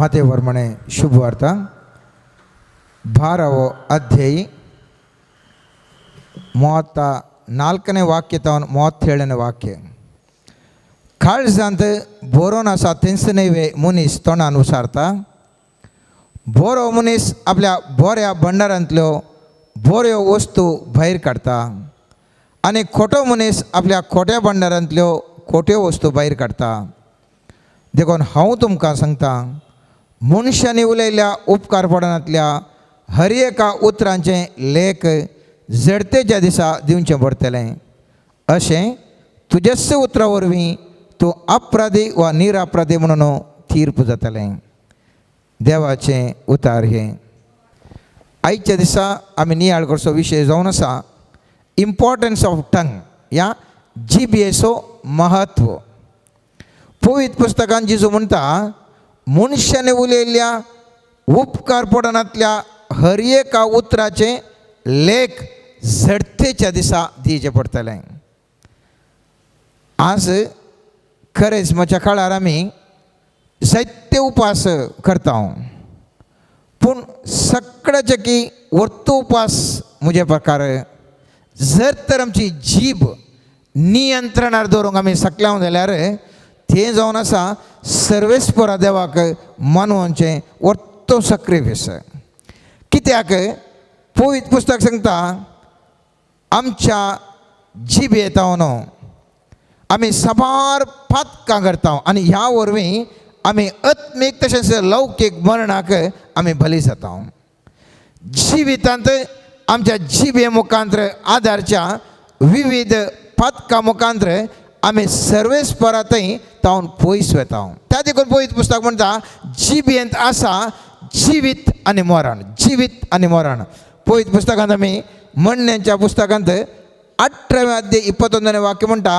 ಮತೆವರ್ಮಣೆ ಶುಭವಾರ್ತ 12వ ಅಧ್ಯಾಯ 34ನೇ ವಾಕ್ಯ ತಾवन 37ನೇ वाक्य काळजांत बोरोन आसा तेंचनैवे मनीस तोंडान उसारता. बोरो मनीस आपल्या बोऱ्या भंडारांतल्यो बोऱ्यो वस्तू भायर काडटा आनी खोटो मनीस आपल्या खोट्या भंडारांतल्यो खोट्यो वस्तू भायर काडटा. देखून हांव तुमकां सांगता, मनशांनी उलयल्ल्या उपकारपणांतल्या हर एका उतरांचे लेख जडतेच्या दिसा दिवचें पडटलें. अशें तुजेच उतरा वरवीं तूं अपराधी वा निरपराधी म्हणून तीर्प जातलें. देवाचें उतार हे. आयच्या दिसा आमी नियाळ करचो विशय जावन आसा इम्पॉर्टन्स ऑफ टंग, या जिबेचो महत्व. पवित्र पुस्तकान जेजू म्हणटा, मनशाने उलयल्ल्या उपकारपणांतल्या हर एका उतराचे लेख झडतेच्या दिसा दिवचे पडटलें. आज खरेंच काळार आमी जायते उपास करता, पूण सगळ्याचे की वर्त उपास म्हजे प्रकार जर तर आमची जीब नियंत्रणार दवरूंक आमी शकल्या जाल्यार तें जावन आसा सर्वेस्परा देवाक मानवचें वर्तो सक्रिफीस. कित्याक पवित्र पुस्तक सांगता, आमच्या जिबे तावन आमी साबार पातकां करता आनी ह्या वरवीं आमी आत्मीक तशेंच लौकीक मरणाक आमी बली जाता. जिवितांत आमच्या जिबे मुखांत्र आदारच्या विविध पातकां मुखांत्र आमी सर्वेस्परांतय तावन पयस वता. त्या देखून पवित्र पुस्तक म्हणटा, जिबेंत आसा जिवीत आनी मरण, जिवीत आनी मरण. पवित्र पुस्तकांत आमी म्हणण्याच्या पुस्तकांत 18वें अध्याय 21वें वाक्य म्हणटा,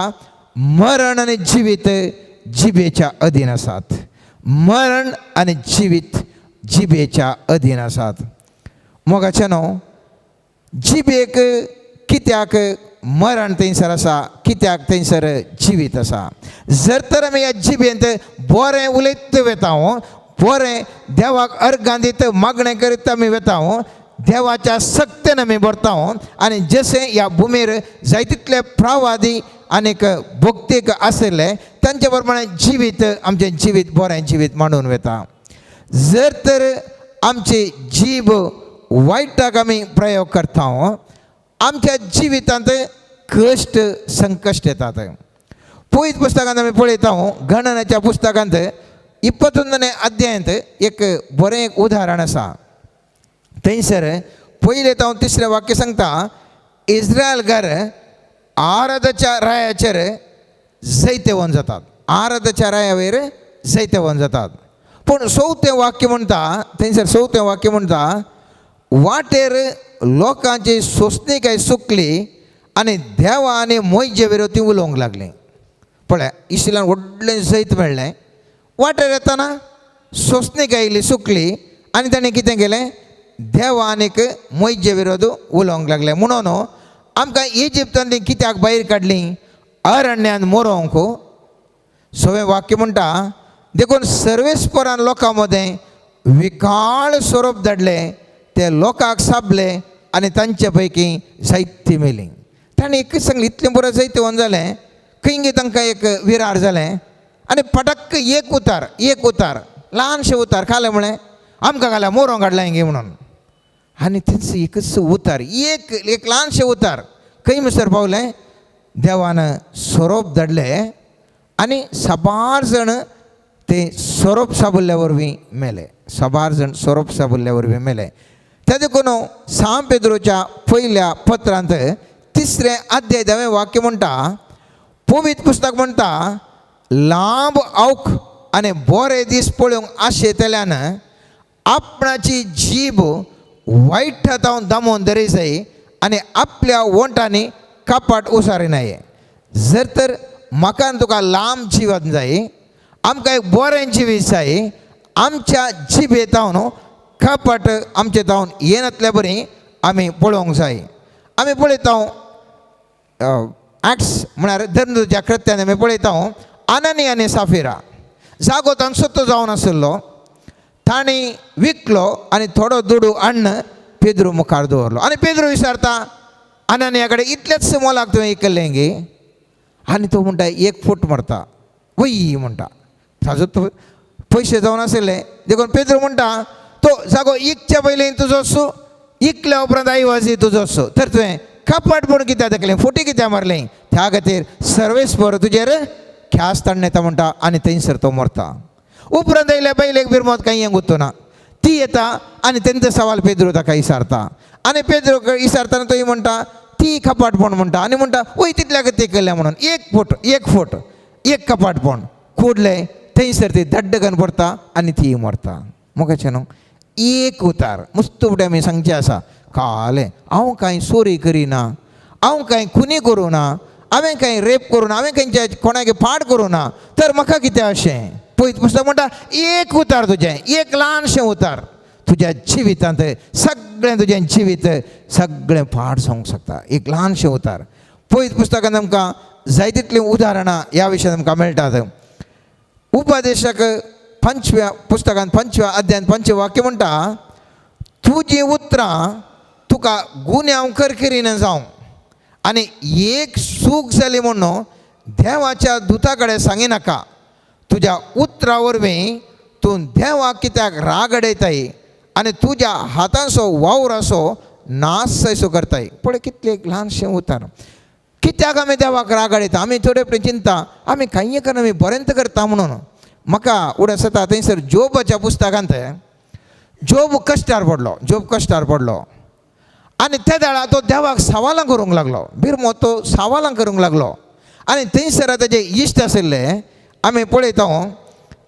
मरण आनी जिवीत जिबेच्या अधीन आसात. मरण आनी जिवीत जिबेच्या अधीन आसात. मोगाचे न्हू, जिबेक कित्याक मरण थंयसर आसा, कित्याक थंयसर जिवीत आसा. जर तर आमी ह्या जिबेंत बरें उलयत वता, बरें देवाक अर्गां दीत मागणें करीत आमी वता, देवाच्या सक्तेन आमी भरता आनी जशें ह्या भुमीर जायतितले प्रवादी आनीक भक्तीक आशिल्ले तांचे प्रमाणे जिवीत आमचें जिवीत बरें जिवीत मांडून वता. जर तर आमची जीब वायटाक आमी प्रयोग करता, आमच्या जिवितांत कश्ट संकश्ट येतात. पवित्र पुस्तकांत आमी पळयता, गणनाच्या पुस्तकांत 21वें अध्यायांत एक बरें उदाहरण आसा. थंयसर पयले हांव 3रे वाक्य सांगता, इस्रायल घर आराधाच्या रायाचेर जैते वन जातात. आराधाच्या राया वयर जैते वन जातात. पूण 4थें वाक्य म्हणटा, थंयसर 4थें वाक्य म्हणटा, वाटेर लोकांची सोंसणीकाय सुकली आनी देवा आनी मोयजे विरोधी उलोवंक लागली. पळय, इस्रायलान व्हडलें जैत मेळ्ळें, वाटेर येताना सोंसणीकाय येयली, सुकली, आनी ताणें कितें केलें, देवा आनीक मोयजे विरोध उलोवंक लागले. म्हणून आमकां इजिप्तांतली कित्याक भायर काडली, अरण्यान मरोवंक. 6वें वाक्य म्हणटा, देखून सर्वेस्परान लोकां मदें विकाळ सोरोप धाडले, ते लोकांक साबले आनी तांचे पैकी जायतीं मेलीं. ताणें एकच सांगलें, इतलें बरें जायतें वन जालें, खंय तांकां एक विरार जालें आनी पटक्क एक उतार ल्हानशें उतार खालें म्हळें, आमकां घाल्या मोरोंक हाडलां हिंगे म्हणून. आनी तेंच एकच उतार, एक ल्हानशें उतार खंय म्हणसर पावलें, देवान सोरोप धाडलें आनी साबार जाण ते सोरोप साबुल्ल्या वरवीं मेले. साबार जाण सोरोप साबुल्ल्या वरवीं मेले. त्या देखून 6 पेद्रोच्या पयल्या पत्रांत 3रे अध्याय 10वें वाक्य म्हणटा, पवित्र पुस्तक म्हणटा, लांब आवख आनी बरे दीस पळोवंक आशेतल्यान आपणाची जीब वायटांत दामोवन दरी जाय आनी आपल्या वंटांनी कापाट उसारिनाये. जर तर म्हाका तुका लांब जिवन जाय, आमकां एक बरें जिवीत जाय, आमच्या जिबेत कापाट आमचे तावन येनातल्या बरी आमी पळोवंक जाय. आमी पळयता ॲक्ट्स म्हळ्यार धर्मदूताच्या कृत्यान आमी पळयता, आनानी आनी साफिरा जागो तांचो तो जावन आशिल्लो. ताणी विकलो आणि थोडो दुडू अन्न पेद्रू मुखार दवरलो आणि पेद्रू विचारता अनन्याकडे इतलेच मोलाक तुवें इकल्लेंगे आनी तो म्हणटा 1 फूट मारता वय म्हणटा ताजो तो पयशे जावन आशिल्ले देखून पेद्रू म्हणटा तो जागो इकच्या पयलीं तुजो इकल्या उपरांत आयवाजी तुजो तर तुवें कपटपण कित्याक दाखलें फुटी कित्याक मारलें त्या खातीर सर्वेस्पर तुजेर ख्यास ताण येता म्हणटा आनी थंयसर तो मरता उपरांत आयल्या बायलेक बिरमत कांय गुंतूना ती येता आनी तेंचो सवाल पेद्रू ताका विचारता आनी पेद्रू विचारतना तो म्हणटा ती कपाटपण म्हणटा आनी म्हणटा वय तितल्याक ती केल्या म्हणून 1 फूट 1 कपाटपण कुडले थंयसर ती धड्डकन पडटा आनी ती मरता मुखाचे न्हू एक उतार मस्त फुडें आमी सांगचें आसा कालें हांव कांय चोरी करिना हांव कांय खुनी करूना हांवें कांय रेप करूना हांवें खंयच्या कोणागे पाड करूना तर म्हाका कितें अशें पळयत पुस्तक म्हणटा एक उतार तुजें एक ल्हानशें उतार तुज्या जिवितांत सगळें तुजें जिवीत सगळें पाड सांगूंक शकता एक ल्हानशें उतार पळयत पुस्तकांत आमकां जायतींतलीं उदाहरणां ह्या विशयांत आमकां मेळटात उपदेशक 5व्या पुस्तकांत 5व्या अध्यायान 5वें वाक्य म्हणटा तुजीं उतरां तुका गुन्यांव करकिरीन जावं आनी एक चूक जाली म्हणून देवाच्या दुता कडेन सांगिनाका तुज्या उतरा वरवीं तूं देवाक कित्याक राग अडयताय आनी तुज्या हातांचो वावर असो नाश सयसो करताय पळय कितलें एक ल्हानशें उतार कित्याक आमी देवाक राग अडयता आमी थोडे पळय चिंता आमी कांय करना आमी बरेंत करता म्हणून म्हाका उडत जाता थंयसर जोबाच्या पुस्तकांत जोब कश्टार पडलो आनी त्या दाळा तो देवाक सवालां करूंक लागलो बिरमो तो सवालां करूंक लागलो आनी थंयसर तेजे इश्ट आशिल्ले आमी पळयता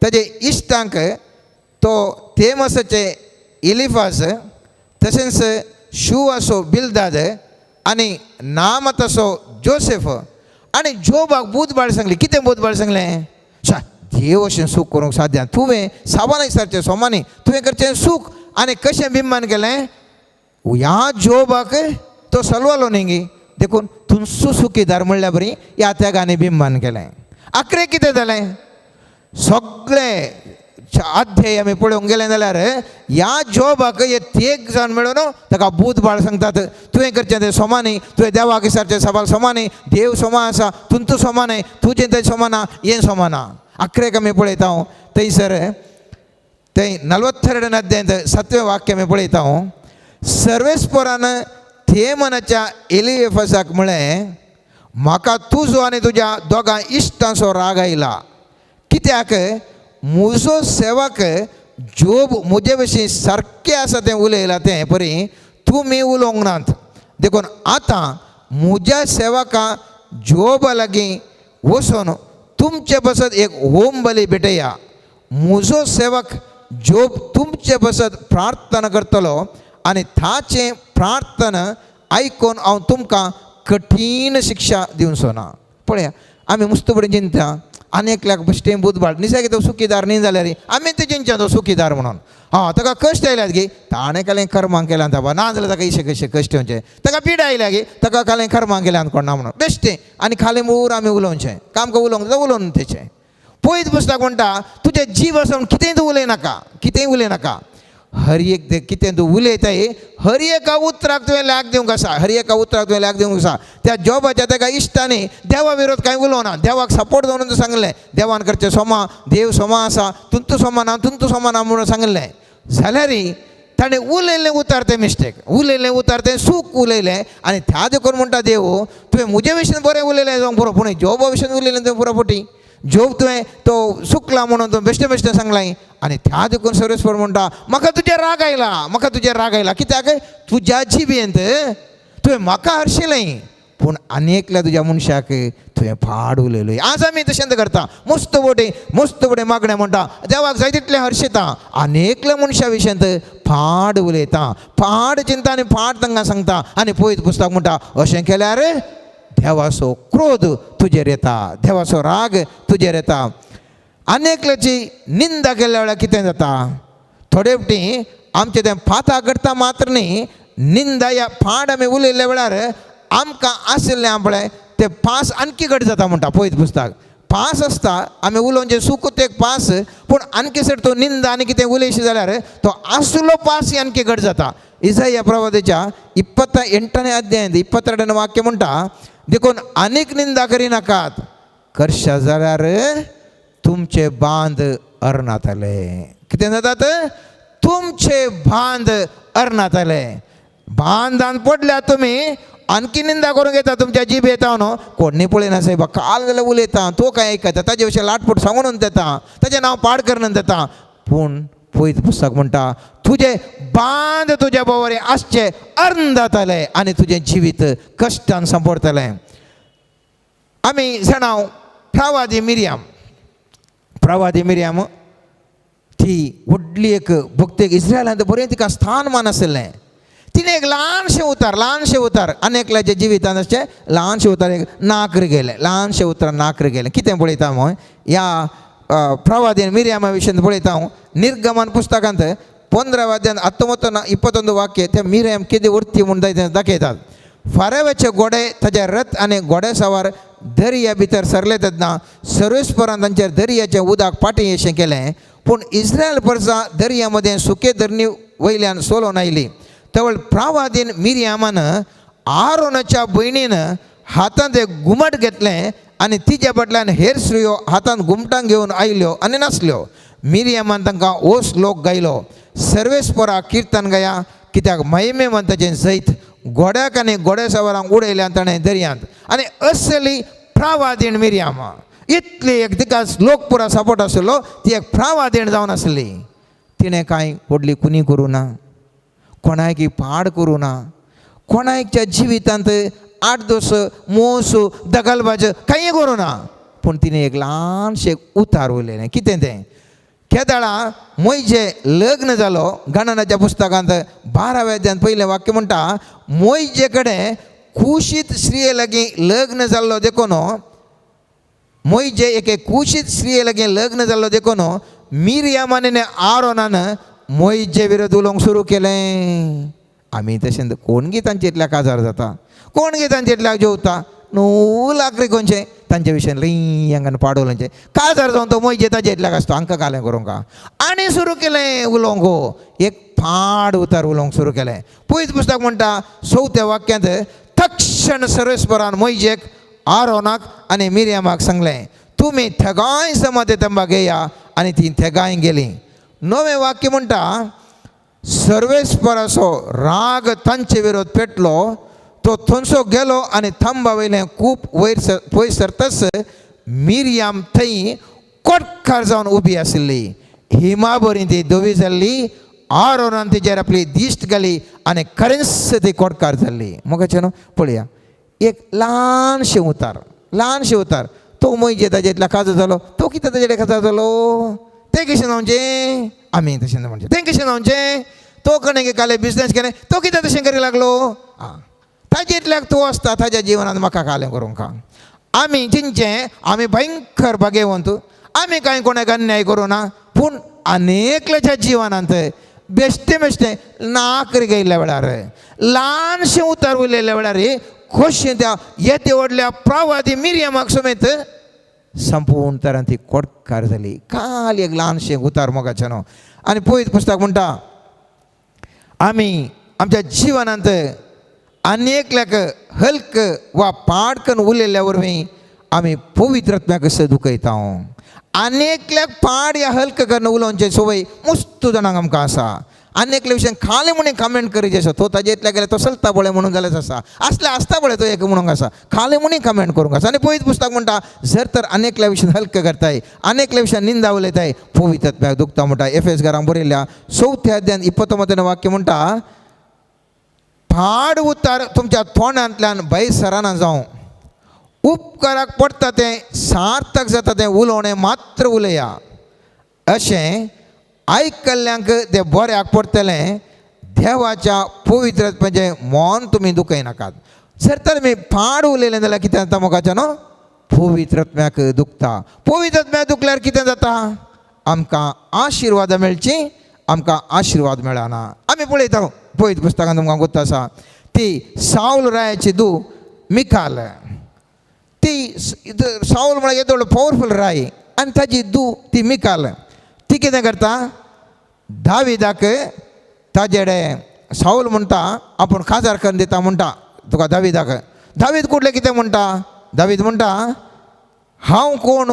तेजे इश्टांक तो तेमसाचे इलिफास तशेंच शूवाचो बिल्दाद आनी नामाताचो जोसेफ आनी जोबाक बुधबाळ सांगली कितें बुधबाळ सांगलें देव अशें सूख करूंक साध्य तुवें साबान विचारचें सोमानी तुवें करचें सूख आनी कशें बिंबान केलें ह्या जोबाक तो सलवालो न्ही देखून तुमचो सुखीदार म्हणल्यार बरी ह्या त्यागांनी बिंबान केलें आखरे कितें जालें सगळे अध्याय आमी पळोवंक गेलें जाल्यार ह्या जॉबाक हे तेग जावन मेळून ताका बुधबाळ सांगतात तुवें करचें तें सोमानी तुवें देवाक विचारचें सवाल सोमानी देव सोमा आसा तुमचो सोमाने तुजें तें सोमाना हें सोमाना आखरेक आमी पळयता थंयसर थंय 42 अध्यायांत 7वें वाक्य आमी पळयता सर्वेस्परान थेमनाच्या एलिफासाक म्हळें म्हाका तुजो आनी तुज्या दोगां इश्टांचो राग आयला कित्याक म्हजो सेवक जोब म्हजे विशीं सारकें आसा तें उलयलां तें परी तुमी उलोवंक नात देखून आतां म्हज्या सेवका जोबा लागीं वचून तुमचे बसत एक होम बली भेटया म्हजो सेवक जोब तुमचे बसत प्रार्थना करतलो आनी ताचे प्रार्थना आयकून हांव तुमकां कठीण शिक्षा दिवचो ना पळया आमी मस्त बरें चिंता आनी एकल्याक बेश्टें बुधबाळ निसर्ग तो सुखीदार न्ही जाल्यार आमी ते चिंता तो सुखीदार म्हणून ताका कश्ट आयल्यात गे ताणें कालें कर्मांक केलां ताबा ना जाल्यार ताका इशे कशे कश्ट येवचे ताका पीड आयल्या गे ताका कालें कर्मांक केल्यान कोण ना म्हणून बेश्टें आनी खाली मूर आमी उलोवचें काम उलोवंक जाता उलोवन तेचें पळयत पुस्तक म्हणटा तुजें जीव आसून कितेंय तूं उलयनाका हर एक कितें तूं उलयताय हर एका उतराक तुवें लाग दिवंक आसा त्या जॉबाच्या तेका इश्टांनी देवा विरोध कांय उलोवना देवाक सपोर्ट जावन सांगलें देवान करचें सोमा देव सोमा आसा तुमचो सोमा म्हणून सांगलें जाल्यार ताणें उलयल्लें उतार तें मिस्टेक उलयल्लें उतार तें सूख उलयलें आनी त्या देखून म्हणटा देव तुवें म्हजे विशीं बरें उलयलें जावंक पुरो पूण जॉबा विशीं उलयलें तें पुरो फुटी जोब तुवें तो सुकला म्हणून तो बेश्टें सांगलां आनी त्या देखून सर्वेस्पर म्हणटा म्हाका तुजेर राग आयला कित्याक तुज्या जिबेंत तुवें म्हाका हरशिलें पूण आनी एकल्या तुज्या मनशाक तुवें पाड उलयलो आज आमी तशेंच करता मस्त बडें मागणें म्हणटा देवाक जाय तितलें हरशिता आनी एकल्या मनशा विशयंत पाड उलयता पाड चिंता आनी पाड तांकां सांगता आनी पळयत पुस्तक म्हणटा अशें केल्यार देवाचो क्रोध तुजेर येता देवाचो राग तुजेर येता अनेकल्याची निंदा केल्या वेळार कितें जाता थोडे फावटी आमचें तें पाता करता मात्र न्ही निंदा या पाड आमी उलयल्ल्या वेळार आमकां आशिल्लें आपणें तें पास आणकी घट जाता म्हणटा पळयत पुस्तक पास असता आम्ही उलोवचे सुकूत एक पास पूण आणखी सर तो निंदा आनी कितें उलयशी जाल्यार तो आसलो पास आणखी घट जाता. इसाया प्रवादीच्या 28ನೇ अध्यायांत 22ನೇ वाक्य म्हणटा, देखून आनीक निंदा करिनाकात, करशा जाल्यार तुमचे बांद अरनातले. कितें जातात? तुमचे बांद अरनातले. बांदान पडल्या तुमी आणखी निंदा करूंक येता, तुमच्या जीब येता न्हू. कोणी पळयना साहेब, काल जाल्यार उलयता, तो काय आयकता, ताजे विशयी लाटपूट सांगून देता, ताजें नांव पाड करून देता. पूण पळयत पुस्तक म्हणटा, तुजे बांद तुज्या बरोबरी आसचे अर्ण जातले आनी तुजें जिवीत कश्टान संपडतलें. आमी जाणाव प्रवादी मिरियाम ती व्हडली एक भक्तेक इस्रायलांत बरें तिका स्थानमान आसलें. तिणें एक ल्हानशें उतार अनेकल्याच्या जिवितांत अशें ल्हानशें उतार एक नाकरे गेलें, ल्हानशें उतार नाकरे गेलें. कितें पळयता हांव ह्या प्रवादीन मिरियामा विशयी पळयता हांव निर्गमन पुस्तकांत 15 अध्यायांत 19-21 वाक्य त्या मिरियाम कितें उरती म्हूण दाखयतात. फारावाचे घोडे ताचे रथ आनी घोडे सवार दर्या भितर सरले तेन्ना सर्वेस्परान तांचेर दर्याचें उदक पाटी अशें केलें. पूण इस्रायल परसा दर्या मदें सुके धरणी वयल्यान सोलोवन आयली. तेवळ प्रवादीन मिरियामान आरोनाच्या भयणीन हातांत एक घुमट घेतलें आनी तिच्या बदल्यान हेर स्त्रियो हातांत घुमटां घेवन आयल्यो आनी नाचल्यो. मिरियामान तांकां हो श्लोक गायलो, सर्वेस्परा किर्तन गाया, कित्याक महिमे म्हणटाचें सैत घोड्याक आनी घोडे सवारांक उडयल्यान ताणें दर्यांत. आनी असली प्रवादीण मिरियाम, इतली एक तिका श्लोक पुरा सपोर्ट आसलो, ती एक प्रवादीण जावन आसली. तिणें कांय व्हडली कुनी करूं ना, कोणायकी पाड करूं ना, कोणायच्या जिवितांत 8 दीस मोस दगलबाज कांय करूं ना. पूण तिणें एक ल्हानशें उतार उलयलें. कितें तें? केदाळा मोयजे लग्न जालो. गणनाच्या पुस्तकांत 12व्या अध्यायांत पयलें वाक्य म्हणटा, मोयजे कडेन कुशीत स्त्रिये लागीं लग्न जाल्लो देखून मोयजे एके कुशीत स्त्रिये लागीं लग्न जाल्लो देखून मिरियाम आनी आरोनान मोयजे विरोध उलोवंक सुरू केलें. आमी तशें कोण गे तांचे इतल्या काजार जाता, कोण गे तांचे इतल्याक जेवता, न्हू लाकडी खंयचे तांचे विशयी लई हांगान पाडोवलेंचे काजार जावन तो मोयजे ताजे इतल्याक आसता, हांकां घालें करूंक. आनी सुरू केलें उलोवंक, एक पाड उतार उलोवंक सुरू केलें. पयत पुस्तक म्हणटा 4थ्या वाक्यांत, तक्षण सर्वेस्परान मोयजेक, आरोनाक आनी मिरियामाक सांगलें, तुमी थेगाय समाधी तंबा घेया. आनी ती थेगाय गेली. 9वें वाक्य म्हणटा, सर्वेस्पराचो राग तांचे विरोध पेटलो. तो थंयसो गेलो आनी थंबा वयलें खूब वयर सरतच मिरियाम थंय कोटकार जावन उबी आशिल्ली. हिमा बरी ती धवी जाल्ली. आरोनान तिचेर आपली दिश्ट घाली आनी खरेंच ती कोटकार जाल्ली. मोगाचें न्हू, पळया एक ल्हानशें उतार तो मोयजे ताजे इतल्या काजो जालो, तो कितें ताजे काजार जालो, तें कशें जावचें, आमी तशें म्हणचें, तें कशें जावचें, तो कोणें काले बिजनेस केलें, तो कितें तशें करूंक लागलो. ताजे इतल्याक तूं आसता ताज्या जिवनांत म्हाका कालें करूंक. आमी चिंचें, आमी भयंकर भाग्यवंत, आमी कांय कोणाक अन्याय करूं ना. पूण अनेकल्याच्या जिवनांत बेश्टें नाकरी गेयल्ल्या वेळार, ल्हानशें उतार उलयल्ल्या वेळार खोशें त्या येते व्हडल्या प्रवादी मिरियामाक समेत संपूर्ण तरान ती कोटकार जाली. काल एक ल्हानशें उतार मोगाचें न्हू. आनी पळयत पुस्तक म्हणटा, आमी आमच्या जिवनांत अनेकल्याक हल्क वा पाड करून उलयल्ल्या वरवीं आमी पवित्रत्म्याक कसो दुखयता. अनेकल्याक पाड या हल्क करून उलोवचे सवय मस्त जाणांक आमकां आसा. अनेकल्या विशयी खाले म्हणून कमेंट करीचे आसा, तो ताजे इतल्या गेले तो चलता पळय म्हणून जाल्याच आसा, असले आसता पळय तो एक म्हणूंक आसा, खाले म्हणून कमेंट करूंक आसा. आनी पळयत पुस्तक म्हणटा, जर तर अनेकल्या विशयी हल्क करताय, अनेकल्या विशयी निंदा उलयताय, पवित्रत्म्याक दुखता म्हणटा. एफेसकारांक बरयल्या 4थ्या अध्यायांत 29वें वाक्य म्हणटा, पाड उतार तुमच्या तोंडांतल्यान भायर सराना जावं, उपकाराक पडटा तें सार्थक जाता तें उलोवणें मात्र उलया. अशें आयकल्ल्यांक तें बऱ्याक पडटलें. देवाच्या पवित्रत्म्याचें मन तुमी दुखयनाकात. जर तर आमी पाड उलयलें जाल्यार कितें जाता मोगाचें न्हू, पवित्रत्म्याक दुखता. पवित्रत्म्याक दुखल्यार कितें जाता, आमकां आशिर्वाद मेळची, आमकां आशिर्वाद मेळना. आमी पळयता पळयत पुस्तकांत तुमकां गोत्ता आसा, ती साऊल रायाची धूव मिकाल, साऊल म्हळ्यार येदो व्हडलो पावरफूल राय आनी ताजी धूव ती मिकाल ती कितें करता दाविदाक ताजेडे साऊल म्हणटा आपूण काजार करून दिता म्हणटा तुका दाविदाक दावीद कुठले कितें म्हणटा दावीद म्हणटा हांव कोण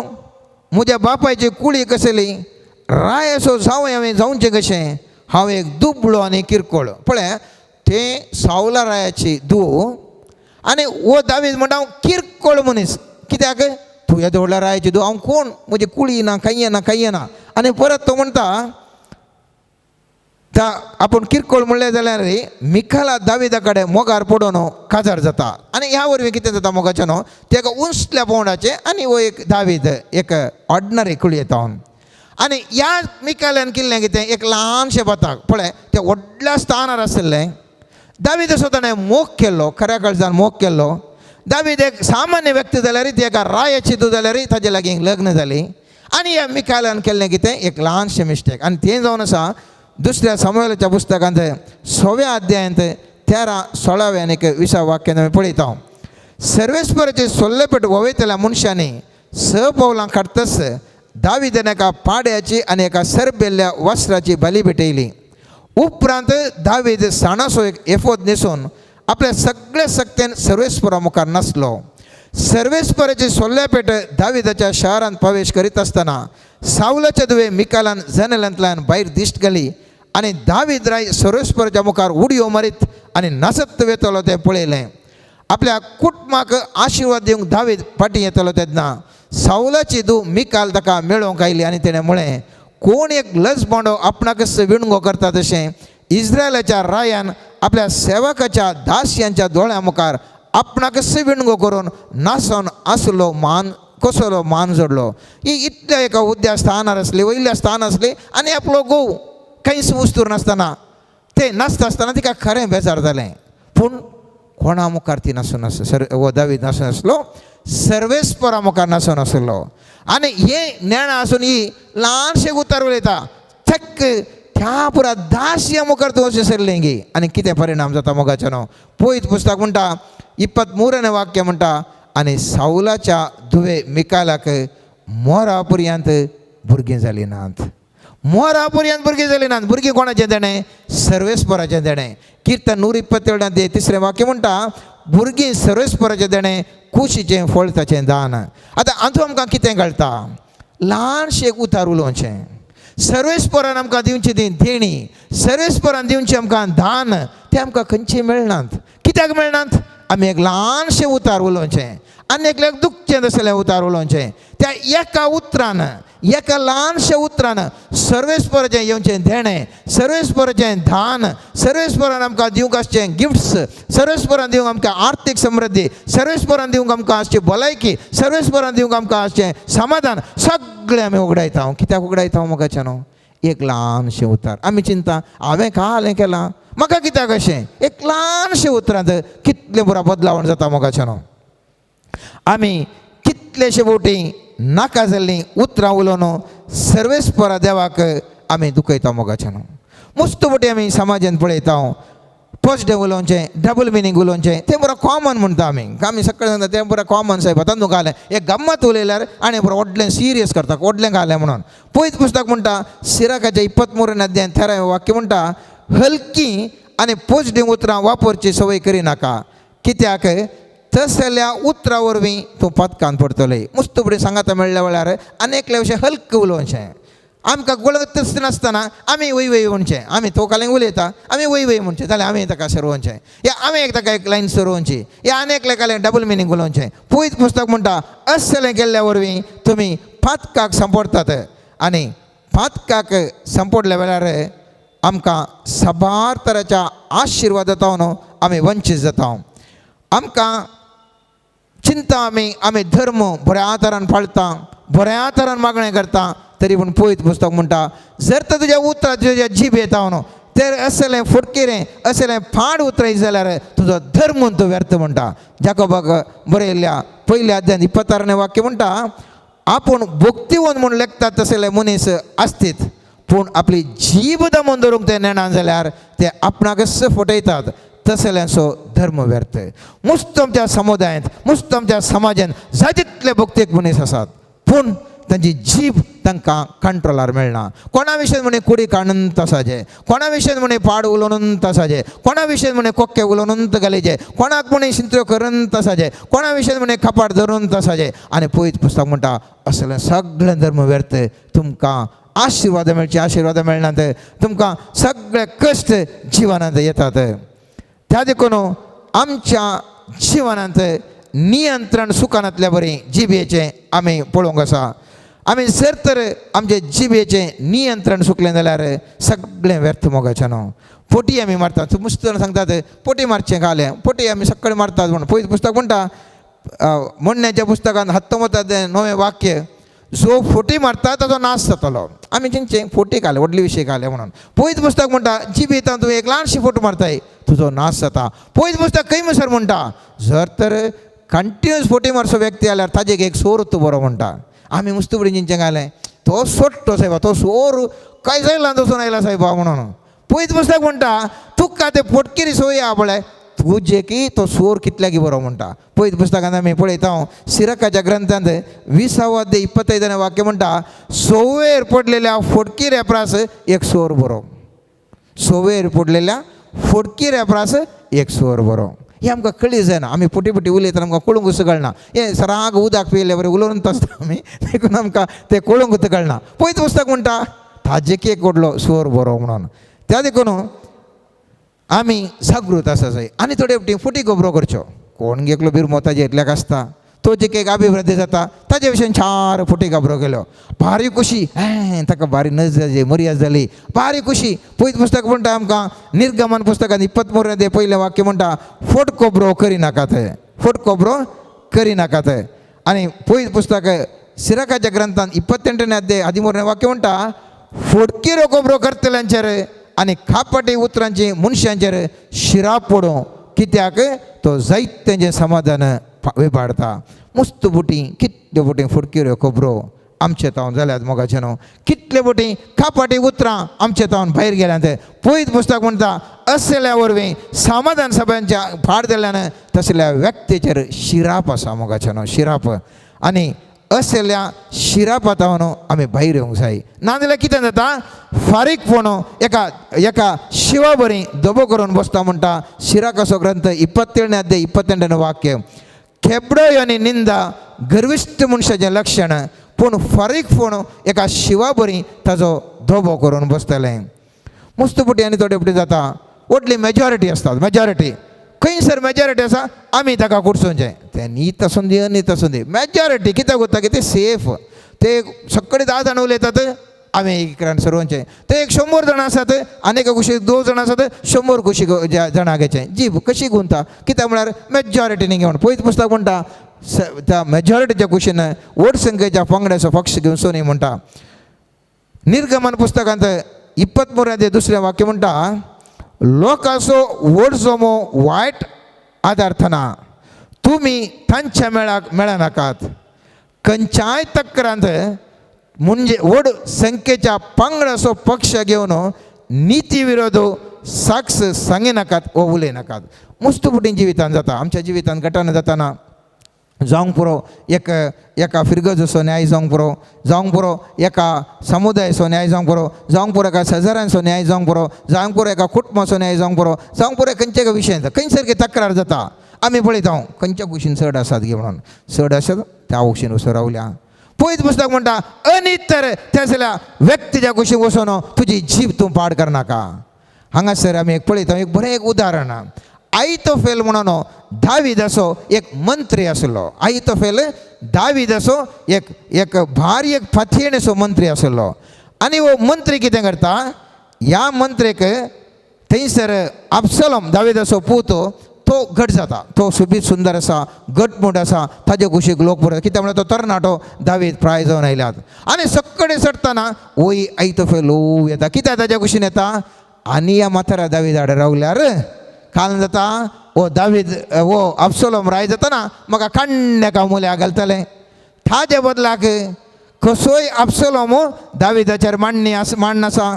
म्हज्या बापायची कुळी कसली राय असो जावं हांवें जावचें कशें हांव एक दुबळो आनी किरकोळ पळय ते सावला रायाची धूव आनी वो दावीद म्हणटा हांव किरकोळ मनीस कित्याक तूं येदो व्हडल्या रायाची धूव हांव कोण म्हजी कुळी ना कांय ना आनी परत तो म्हणटा आपूण किरकोळ म्हणलें जाल्यार मिखाला दाविदा कडेन मोगार पडून काजार जाता आनी ह्या वरवीं कितें जाता मोगाचें न्हू तेका उंचल्या पोंडाचें आनी वो एक दावीद एक ऑर्डिनरी कुळी येता आनी ह्या मिकाल्यान केल्लें कितें एक ल्हानशें बाताक पळय तें व्हडल्या स्थानार आसलें दावीद असो ताणें मोग केल्लो खऱ्या काळजान मोग केल्लो दावीद एक सामान्य व्यक्ती जाल्यार ती एका रायाची धूव जाल्यार ताजे लागीं लग्न जाली आनी ह्या मिकाल्यान केल्लें कितें एक ल्हानशें मिस्टेक आनी तें जावन आसा दुसऱ्या सामुएलाच्या पुस्तकांत 6व्या अध्यायांत 13-16 आनी 20 वाक्यान आमी पळयता सर्वेस्पराचे सोल्लेपेट ववयतल्या मनशांनी 6 पावलां काडटस दाविदान एका पाड्याची आनी एका सरबेल्ल्या वस्त्राची बली भेटयली उपरांत दावीद साणासो एक एफोद न्हेसून आपल्या सगळ्या सक्तेन सर्वेस्परा मुखार नाचलो सर्वेस्पराचे सोल्ल्यापेट दाविदाच्या शहरांत प्रवेश करीत आसतना सावलाच्या धुवे मिकालान जनेलांतल्यान भायर दिश्ट गेली आनी दावीद राय सर्वेस्पराच्या मुखार उडयो मारीत आनी नाचत वेतलो तें पळयलें आपल्या कुटुंबाक आशिर्वाद दिवंक दावीद फाटीं येतलो तेन्ना सावलाची धूव मिकाल ताका मेळोवंक आयली आनी तिणें म्हळें कोण एक लज बोंडो आपणाकच विणगो करता तशें इस्रायलाच्या रायान आपल्या सेवकाच्या दास्यांच्या दोळ्या मुखार आपणाकच विणगो करून नाचोन आसलो मान कसलो मान जोडलो ही इतल्या एका उद्या स्थानार आसली वयल्या स्थान आसली आनी आपलो घोव कांयच वस्तूर नासतना ते नाचता आसतना तिका खरें बेजार जालें पूण कोणा मुखार ती नासून वो दावीद नासून आसलो सर्वेस्परा मुखार नासून आसलो आनी हे नेणा आसून ही ल्हानशें उतार उलयता थक्क त्या पुरा दास्या मुखार तूं अशें सरलें गे आनी कितें परिणाम जाता मोगाचो न्हू पळयत पुस्तक म्हणटा 23 वाक्य म्हणटा आनी सावलाच्या धुवे मिकालाक मोरा पर्यंत भुरगीं जालीं नात मोरा पर्यंत भुरगीं जालीं नात भुरगीं कोणाचें देणें सर्वेस्पराचें देणें कीर्तन 127 3 वाक्य म्हणटा भुरगीं सर्वेस्पराचें देणें कुशीचें फळ ताचें दान आतां हातूंत आमकां कितें कळटा ल्हानशें उतार उलोवचें सर्वेस्परान आमकां दिवची ती देणी सर्वेस्परान दिवचें आमकां दान तें आमकां खंयचें मेळनात कित्याक मेळनात आमी एक ल्हानशें उतार उलोवचें आनी एकल्याक दुखचें तसलें उतार उलोवचें त्या एका उतरान एका ल्हानशें उतरान सर्वेस्पराचें येवचें देणें सर्वेस्पराचें दान सर्वेस्परान आमकां दिवंक आसचें गिफ्ट्स सर्वेस्परान दिवंक आमकां आर्थीक समृद्धी सर्वेस्परान दिवंक आमकां आसची भलायकी सर्वेस्परान दिवंक आमकां आसचें समाधान सगळें आमी उगडायता कित्याक उगडायता मोगाचें न्हू एक ल्हानशें उतार आमी चिंता हांवें कालें केलां म्हाका कित्याक अशें एक ल्हानशें उतरांत कितलें पुरो बदलावण जाता मोगाचें न्हू आमी कितलेशे फावटी नाका जाल्लीं उतरां उलोवन सर्वेस्परा देवाक आमी दुखयता मोगाचें न्हू मस्त फावटी आमी समाजांत पळयता पॉजिटीव उलोवचें डबल मिनींग उलोवचें तें बरो कॉमन म्हणटा आमी सकाळीं सांगता तें बरें कॉमन साहेब आतां न्हू घालें एक गम्मत उलयल्यार आनी बरो व्हडलें सिरियस करता व्हडलें घालें म्हणून पळयत पुस्तक म्हणटा सिराकाच्या 23 अध्यायान 13 वाक्य म्हणटा हलकी आनी पॉजिटीव उतरां वापरची संवय करिनाका कित्याक तसल्या उतरां वरवीं तूं पथकान पडटलें मस्त फुडें सांगाता मेळ्ळ्या वेळार आनी अशें हलकें उलोवचें आमकां गळत नासतना आमी वय वय म्हणचें आमी तोकालें उलयता आमी वय वय म्हणचें जाल्यार आमी ताका सरवचें या आमी ताका एक लायन सरवची या आनी एकल्याकालें डबल मिनींग उलोवचें पळयत पुस्तक म्हणटा असलें केल्ल्या वरवीं तुमी पातकाक संपडटात आनी पातकाक संपडल्या वेळार आमकां साबार तराच्या आशिर्वादांतल्यान आमी वंचीत जाता आमकां चिंता आमी धर्म बऱ्या तरान पाळटा बऱ्या तरान मागणें करता तरी पूण पळयत पुस्तक म्हणटा जर तर तुज्या उतरां तुज्या जीब येता न्हू तर असलें फुडकिरें असलें फाड उतरयत जाल्यार तुजो धर्म तूं व्यर्थ म्हणटा जाकोबाक बरयल्ल्या पयल्या अध्यायान 26 वाक्य म्हणटा आपूण भक्तिवन म्हूण लेखतात तसले मनीस आसतीत पूण आपली जीब दमोवन दवरूंक ते नेणान जाल्यार ते आपणाकच फटयतात तसल्यांचो धर्म व्यर्थ. मुस्तमच्या समुदायांत मुस्तमच्या समाजांत जायतितले भक्तेक मनीस आसात पूण तांची जीभ तांकां कंट्रोलार मेळना. कोणा विशयी म्हणे कुडी काडून तसाजे, कोणा विशयी म्हणे पाड उलोवन तसाजे, कोणा विशयी म्हणे कोक्के उलोवन घालीचे, कोणाक म्हणे शिंत्र्यो करून तसाजे, कोणा विशयी म्हणे कपाट धरून तसाजे. आनी पळयत पुस्तक म्हणटा असले सगळे धर्म व्यर्थ. तुमकां आशिर्वाद मेळचे आशिर्वाद मेळनात, तुमकां सगळे कश्ट जिवनांत येतात. त्या देखून आमच्या जिवनांत नियंत्रण सुखानांतल्या बरी जिबेचें आमी पळोवंक आसा. आमी जर तर आमचे जिबेचें नियंत्रण सुकलें जाल्यार सगळें व्यर्थ मोगाचें न्हू. पोटी आमी मारतात. मुस्तान सांगतात पोटी मारचें घालें, पोटी आमी सकाळीं मारतात म्हणून. पळयत पुस्तक म्हणटा म्हणण्याच्या पुस्तकांत 19वें वाक्य, जो फोटी मारता ताचो नाश जातलो. आमी जेंचे फोटी घाले व्हडले विशय घाले म्हणून. पळयत पुस्तक म्हणटा जिबेंत तूं एक ल्हानशी फोट मारताय तुजो नाश जाता. पळयत पुस्तक कैमसर म्हणटा जर तर कंटिन्यूस फोटी मारचो व्यक्ती जाल्यार ताजेक एक सोर तूं बरो म्हणटा. आमी मुस्तुबडी जिंचे घालें तो सोडटो सायबा, तो सोर काय जायला दसून आयला सायबा म्हणून. पळयत पुस्तक म्हणटा तुका ते फोटकेरी सोय आहा पळय तुजे की तो सोर कितल्याकी बरो म्हणटा. पळयत पुस्तकांत आमी पळयता सिरकाच्या ग्रंथांत 20 वाक्य म्हणटा सोवेर पडलेल्या फोटकी रेपरास एक सोर बरो. सोवेर पडलेल्या फोटकी रेपरास एक सोर बरो. हे आमकां कळी जायना. आमी पोटी पोटी उलयतना आमकां कळूंकूच कळना. हे सराग उदक पियेले बरें उलोवनूच आसता आमी, देखून आमकां तें कळूंकूच कळना. पळयत पुस्तक म्हणटा ताजेक एक व्हडलो सोर बरो म्हणून. त्या देखून आमी जागृत आसा जाय. आनी थोडे फावटी फुटी खबरो करच्यो. कोण गेकलो बिरमो ताजे इतल्याक आसता, तो जे एक अभिवृद्धी जाता ताजे विशयी चार फुटी खबरो केल्यो. भारी खुशी, ताका भारी नज जाली, मर्याद जाली, भारी खुशी. पळयत पुस्तक म्हणटा आमकां निर्गमन पुस्तकांत 23 पयलें वाक्य म्हणटा फोट खबरो करिनाकात, फोट खबरो करिनाकात. आनी पळयत पुस्तक सिरकाच्या ग्रंथांत 28 वाक्य म्हणटा फोडकिरो खबरो करतल्यांचेर आनी खापाटी उतरांची मनशांचेर शिराप पडूं, कित्याक तो जायतेंचें समाधान विबाडता. मस्त बोटी कितले बोटी फुडकिऱ्यो खबरो आमचे तावन जाल्यात मोगाचे न्हू. कितले बोटी खापाटी उतरां आमचे तावन भायर गेल्यात. पळयत पुस्तक म्हणटा असल्या वरवीं समाधान सभेच्या फाड दिल्यान तसल्या व्यक्तीचेर शिराप आसा मोगाचे न्हू, शिराप. आनी असल्या शिरापातावन आमी भायर येवंक जाय. नाजाल्यार कितें जाता फारीकपण एका शिवा बरी दबो करून बसता म्हणटा शिराकाचो ग्रंथ 27 वाक्य. खेबडो आनी निंदा गर्विश्ट मनशाचें लक्षण, पूण फारीकपण एका शिवा बरी ताजो धोबो करून बसतलें. मुस्तपुटी आनी थोडे फावटी जाता व्हडली मेजॉरिटी आसता, मेजॉरिटी खंयसर मेजॉरिटी आसा आमी ताका कुडसूंचें. तें नीत आसूं दी अनीत आसूं दी, मेजॉरिटी कित्याक वता की तें सेफ. ते सगळे 10 जाण उलयतात आमी एक सर्वांचें. ते एक 100 जाणां आसात आनी एका कुशीक 2 जाणां आसात 100 कुशीक जाणां घेचें. जीब कशी गुंता कित्याक म्हळ्यार मेजॉरिटीनी घेवन. पळयत पुस्तक म्हणटा त्या मेजॉरिटीच्या कुशीन व्हड संख्येच्या पंगडाचो पक्ष घेवन सोनी म्हणटा. निर्गमन पुस्तकांत 23 वाक्य म्हणटा लोकांचो व्हड जमो वायट आदार्थना तुमी तांच्या मेळाक मेळनाकात. खंयच्याय तक्रांत म्हणजे व्हड संख्येच्या पंगडाचो पक्ष घेवन नीती विरोध साक्ष सांगिनाकात वा उलयनाकात. मुस्तपुटी जिवितांत जाता, आमच्या जिवितांत घटना जाताना जावंक पुरो एका फिरगजोचो न्याय जावंक पुरो, जावंक पुरो एका समुदायाचो न्याय जावंक पुरो, जावंक पुरो एका शेजाऱ्यांचो न्याय जावंक पुरो, जावंक पुरो एका कुटुंबाचो न्याय जावंक पुरो, जावंक पुरो खंयच्या विशयान खंयसर तक्रार जाता. आमी पळयता खंयच्या कुशीन चड आसात गे म्हणून. चड आसात त्या कुशीन वचून रावल्या. पळयत पुस्तक म्हणटा अनीत तर त्या जाल्यार व्यक्तीच्या कुशीक वचून तुजी जीब तूं पाड करनाका. हांगासर आमी एक पळयता एक बरें एक उदाहरण. आयतोफेल म्हणून दाविदाचो एक मंत्री आसलो. आयतोफेल दाविदाचो एक भारी एक फाथीणेचो मंत्री आसलो. आनी हो मंत्री कितें करता, ह्या मंत्रीक थंयसर अब्सलोम दाविदाचो पूत तो घट जाता. तो सुबीत सुंदर आसा, घटमूट आसा, ताजे कुशीक लोक पळयता कित्याक म्हळ्यार तो तरणाटो दावीद प्राय जावन आयल्यात. आनी सक्कडे चडटना वय आयतोफेल येता. कित्याक ताज्या कुशीन येता आनी ह्या माथारा दावीद हाडे रावल्यार काल जाता ओ दावीद वो अब्सलोम राय जातना म्हाका काण्ण्याका मुल्या घालतले. ताजे बदलाक कसोय अब्सलोम दाविदाचेर मांडन आसा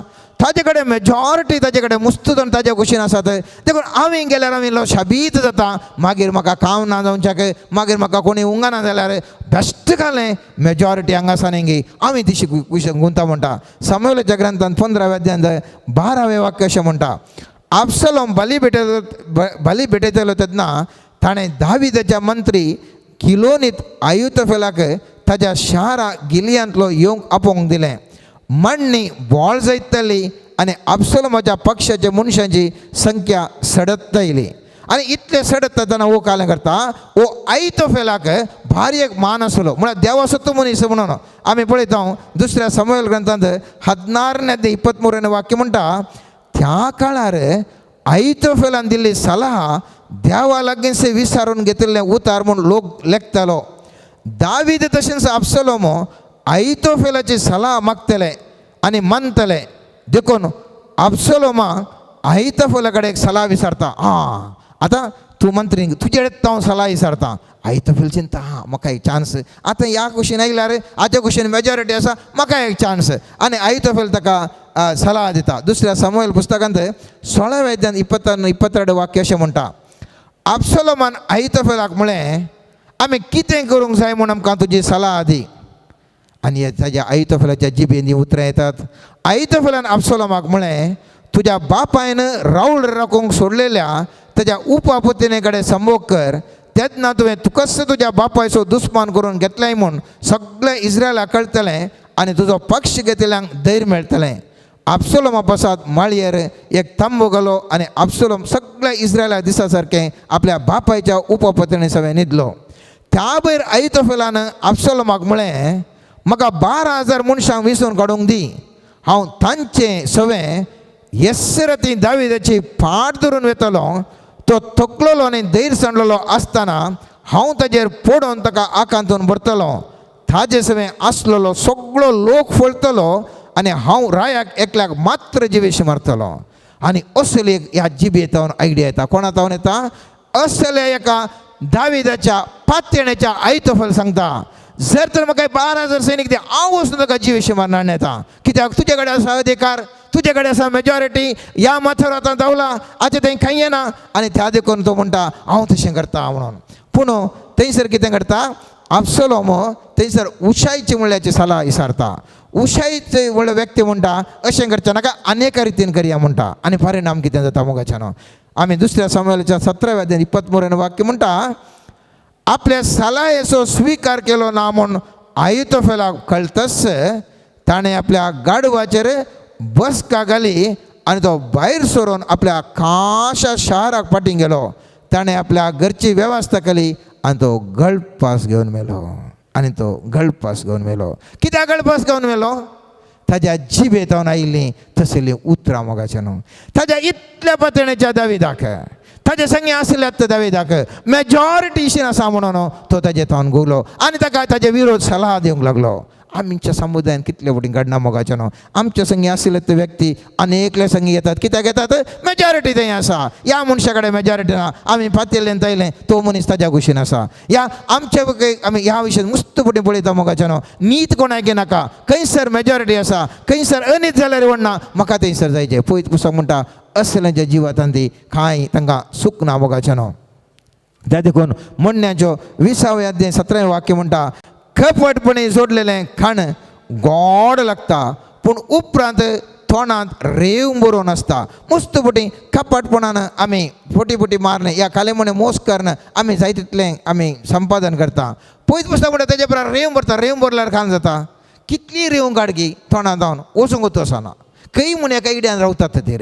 ताजे कडेन मेजॉरिटी ताजे कडेन मुस्तूद ताज्या कुशीन आसात. देखून हांवें गेल्यार हांवें लो शाबीत जाता, मागीर म्हाका काम ना जावच्याक, मागीर म्हाका कोणी उंगाना जाल्यार बेश्ट घालें मेजॉरिटी हांगा सानेंगी हांवें दिशी कुशीन गुंता म्हणटा. समूएलाच्या ग्रंथांत 15व्या अध्यायांत 12वें वाक्य अशें म्हणटा, अब्सलोम बली भेटयतलो तेन्ना ताणें दाविदाच्या मंत्री किलोनीत अहितोफेलाक ताज्या शारा गिलियांतलो येवंक आपोवंक दिलें. मण्णी बोळ जायतली आनी अब्सलोमाच्या पक्षाच्या मनशांची संख्या सडत येयली. आनी इतले सडत तेन्ना वो कालें करता, वो अहितोफेलाक भारी एक मान आसलो, म्हळ्यार देवा सत्तो मनीस म्हणून आमी पळयता. दुसऱ्या समूएल ग्रंथांत 16:23 वाक्य म्हणटा, त्या काळार अहितोफेलान दिल्ली सलाह देवा लागींचे विचारून घेतिल्लें उतार म्हूण लोक लेखतालो. दावीद तशेंच अब्सलोम अहितोफेलाची सलाह मागतले आनी मानतले. देखून अब्सलोमाक अहितोफेला कडेन एक सलाह विचारता, हां आतां तूं मंत्री तुजे कडेन हांव सलाह विचारता. अहितोफेल चिंता, हां म्हाका एक चान्स, आतां ह्या कुशीन आयल्यार हाच्या कुशीन मेजॉरिटी आसा, म्हाका एक चान्स. आनी अहितोफेल ताका सलाह दिता. दुसऱ्या समूएल पुस्तकांत 16व्या अध्यायांत 22 वाक्य अशें म्हणटा, अब्सलोमान अहितोफेलाक म्हळें, आमी कितें करूंक जाय म्हूण आमकां तुजी सलाह दी. आनी ताज्या अहितोफेलाच्या जिबेंनी उतरां येतात. अहितोफेलान अब्सलोमाक म्हळें, तुज्या बापायन रावळ राखूंक सोडलेल्या ताज्या उपापुतिने कडेन संभोग कर. तेन्ना तुवें तुकच तुज्या बापायचो दुस्मान करून घेतलें म्हूण सगळें इस्रायलाक कळटलें आनी तुजो पक्ष घेतिल्ल्यांक धैर्य मेळटलें. अब्सलोमा पासत माळयेर एक तंबू घालो आनी अब्सलोम सगळ्या इस्रायला दिसा सारकें आपल्या बापायच्या उपापत्नी सवे न्हिदलो. त्या भायर अहितोफेलान अब्सलोमाक म्हळें, म्हाका 12,000 मनशांक विसरून काडूंक दी. हांव तांचे सवें येसरती दाविदाची फाट धरून वेतलो. तो थकलेलो आनी धैर्य सांडलेलो आसतना हांव ताजेर पडोवन ताका आकांतून भरतलो. ताजे सवें आसलेलो सगळो लोक फळटलो आनी हांव रायाक एकल्याक मात्र जिवेशी मारतलो. आनी असले ह्या जिबेतावन आयडिया येता. कोणातावन येता? असले एका दाविदाच्या पातयेण्याच्या अहितोफेल सांगता, जर तर म्हाका 12,000 सैनीक दे, हांव वचून ताका जिवेशी मारणार येता. कित्याक तुजे कडेन आसा अधिकार, तुजे कडेन आसा मेजॉरिटी, ह्या माथार आतां धांवला, आतां थंय खंय येना. आनी त्या देखून तो म्हणटा हांव तशें करता म्हणून. पूण थंयसर कितें करता? अब्सलोम थंयसर उशायची म्हणल्याची सलाह विचारता. उशायचे व्हडलो व्यक्ती म्हणटा अशें करचें नाका, अनेक रितीन करया म्हणटा. आनी परिणाम कितें जाता मोगाच्यान? आमी दुसऱ्या समूएलाच्या 17व्या अध्यायान 23 वाक्य म्हणटा, आपल्या सलाहेचो स्वीकार केलो ना म्हूण अहितोफेलाक कळटस ताणें आपल्या गाडवाचेर बसका घाली आनी तो भायर सरून आपल्या खाशा शाराक फाटीं गेलो. ताणें आपल्या घरची वेवस्था केली आनी तो गळपास घेवन मेलो. कित्याक गळपास घेवन मेलो? ताज्या जिबेतावन आयिल्लीं तसलीं उतरां मोगाचें न्हू. ताज्या इतल्या पातळेच्या दाविदाक, ताजे संगी आसल्यात दाविदाक मेजॉरिटी इशीन आसा म्हणून तो ताजे तावन घुवलो आनी ताका ताजे विरोध सलाह दिवंक लागलो. आमच्या समुदायान कितले वटी घडना मोगाचें न्हू. आमच्या संगी आसले ते व्यक्ती अनेकले संगी येतात. कित्याक येतात? मेजॉरिटी थंय आसा. ह्या मनशा कडेन मेजॉरिटी ना, आमी फातिल्लें तयलें, तो मनीस ताज्या कुशीन आसा. ह्या आमचे आमी ह्या विशयान मुस्तपटी पळयता मोगाचें न्हू. नीत कोणाक नाका, खंयसर मेजॉरिटी आसा, खंयसर अनीत जाल्यार व्हडना, म्हाका थंयसर जायचें. पळयत पुस्तक म्हणटा असल्यांच्या जिवांत ती कांय तांकां सुख ना मोगाचें न्हू. त्या देखून म्हणण्याच्यो 20व्या अध्याय 17वें वाक्य म्हणटा, कपटपणी जोडलेलें खाण गोड लागता पूण उपरांत तोंडांत रेव बरोवन आसता. मुस्तपटी कपटपणान आमी फोटी मारलें, या खाले म्हणे मोस करन आमी जाय तितलें आमी संपादन करता. पयत पुस्तक म्हणटा तेजे परस रेव भरता. रेव भरल्यार खाण जाता. कितली रेव गाडगी तोंडांत जावन वचूंक वचूं आसना. खंय म्हण एका इड्यान रावतात ते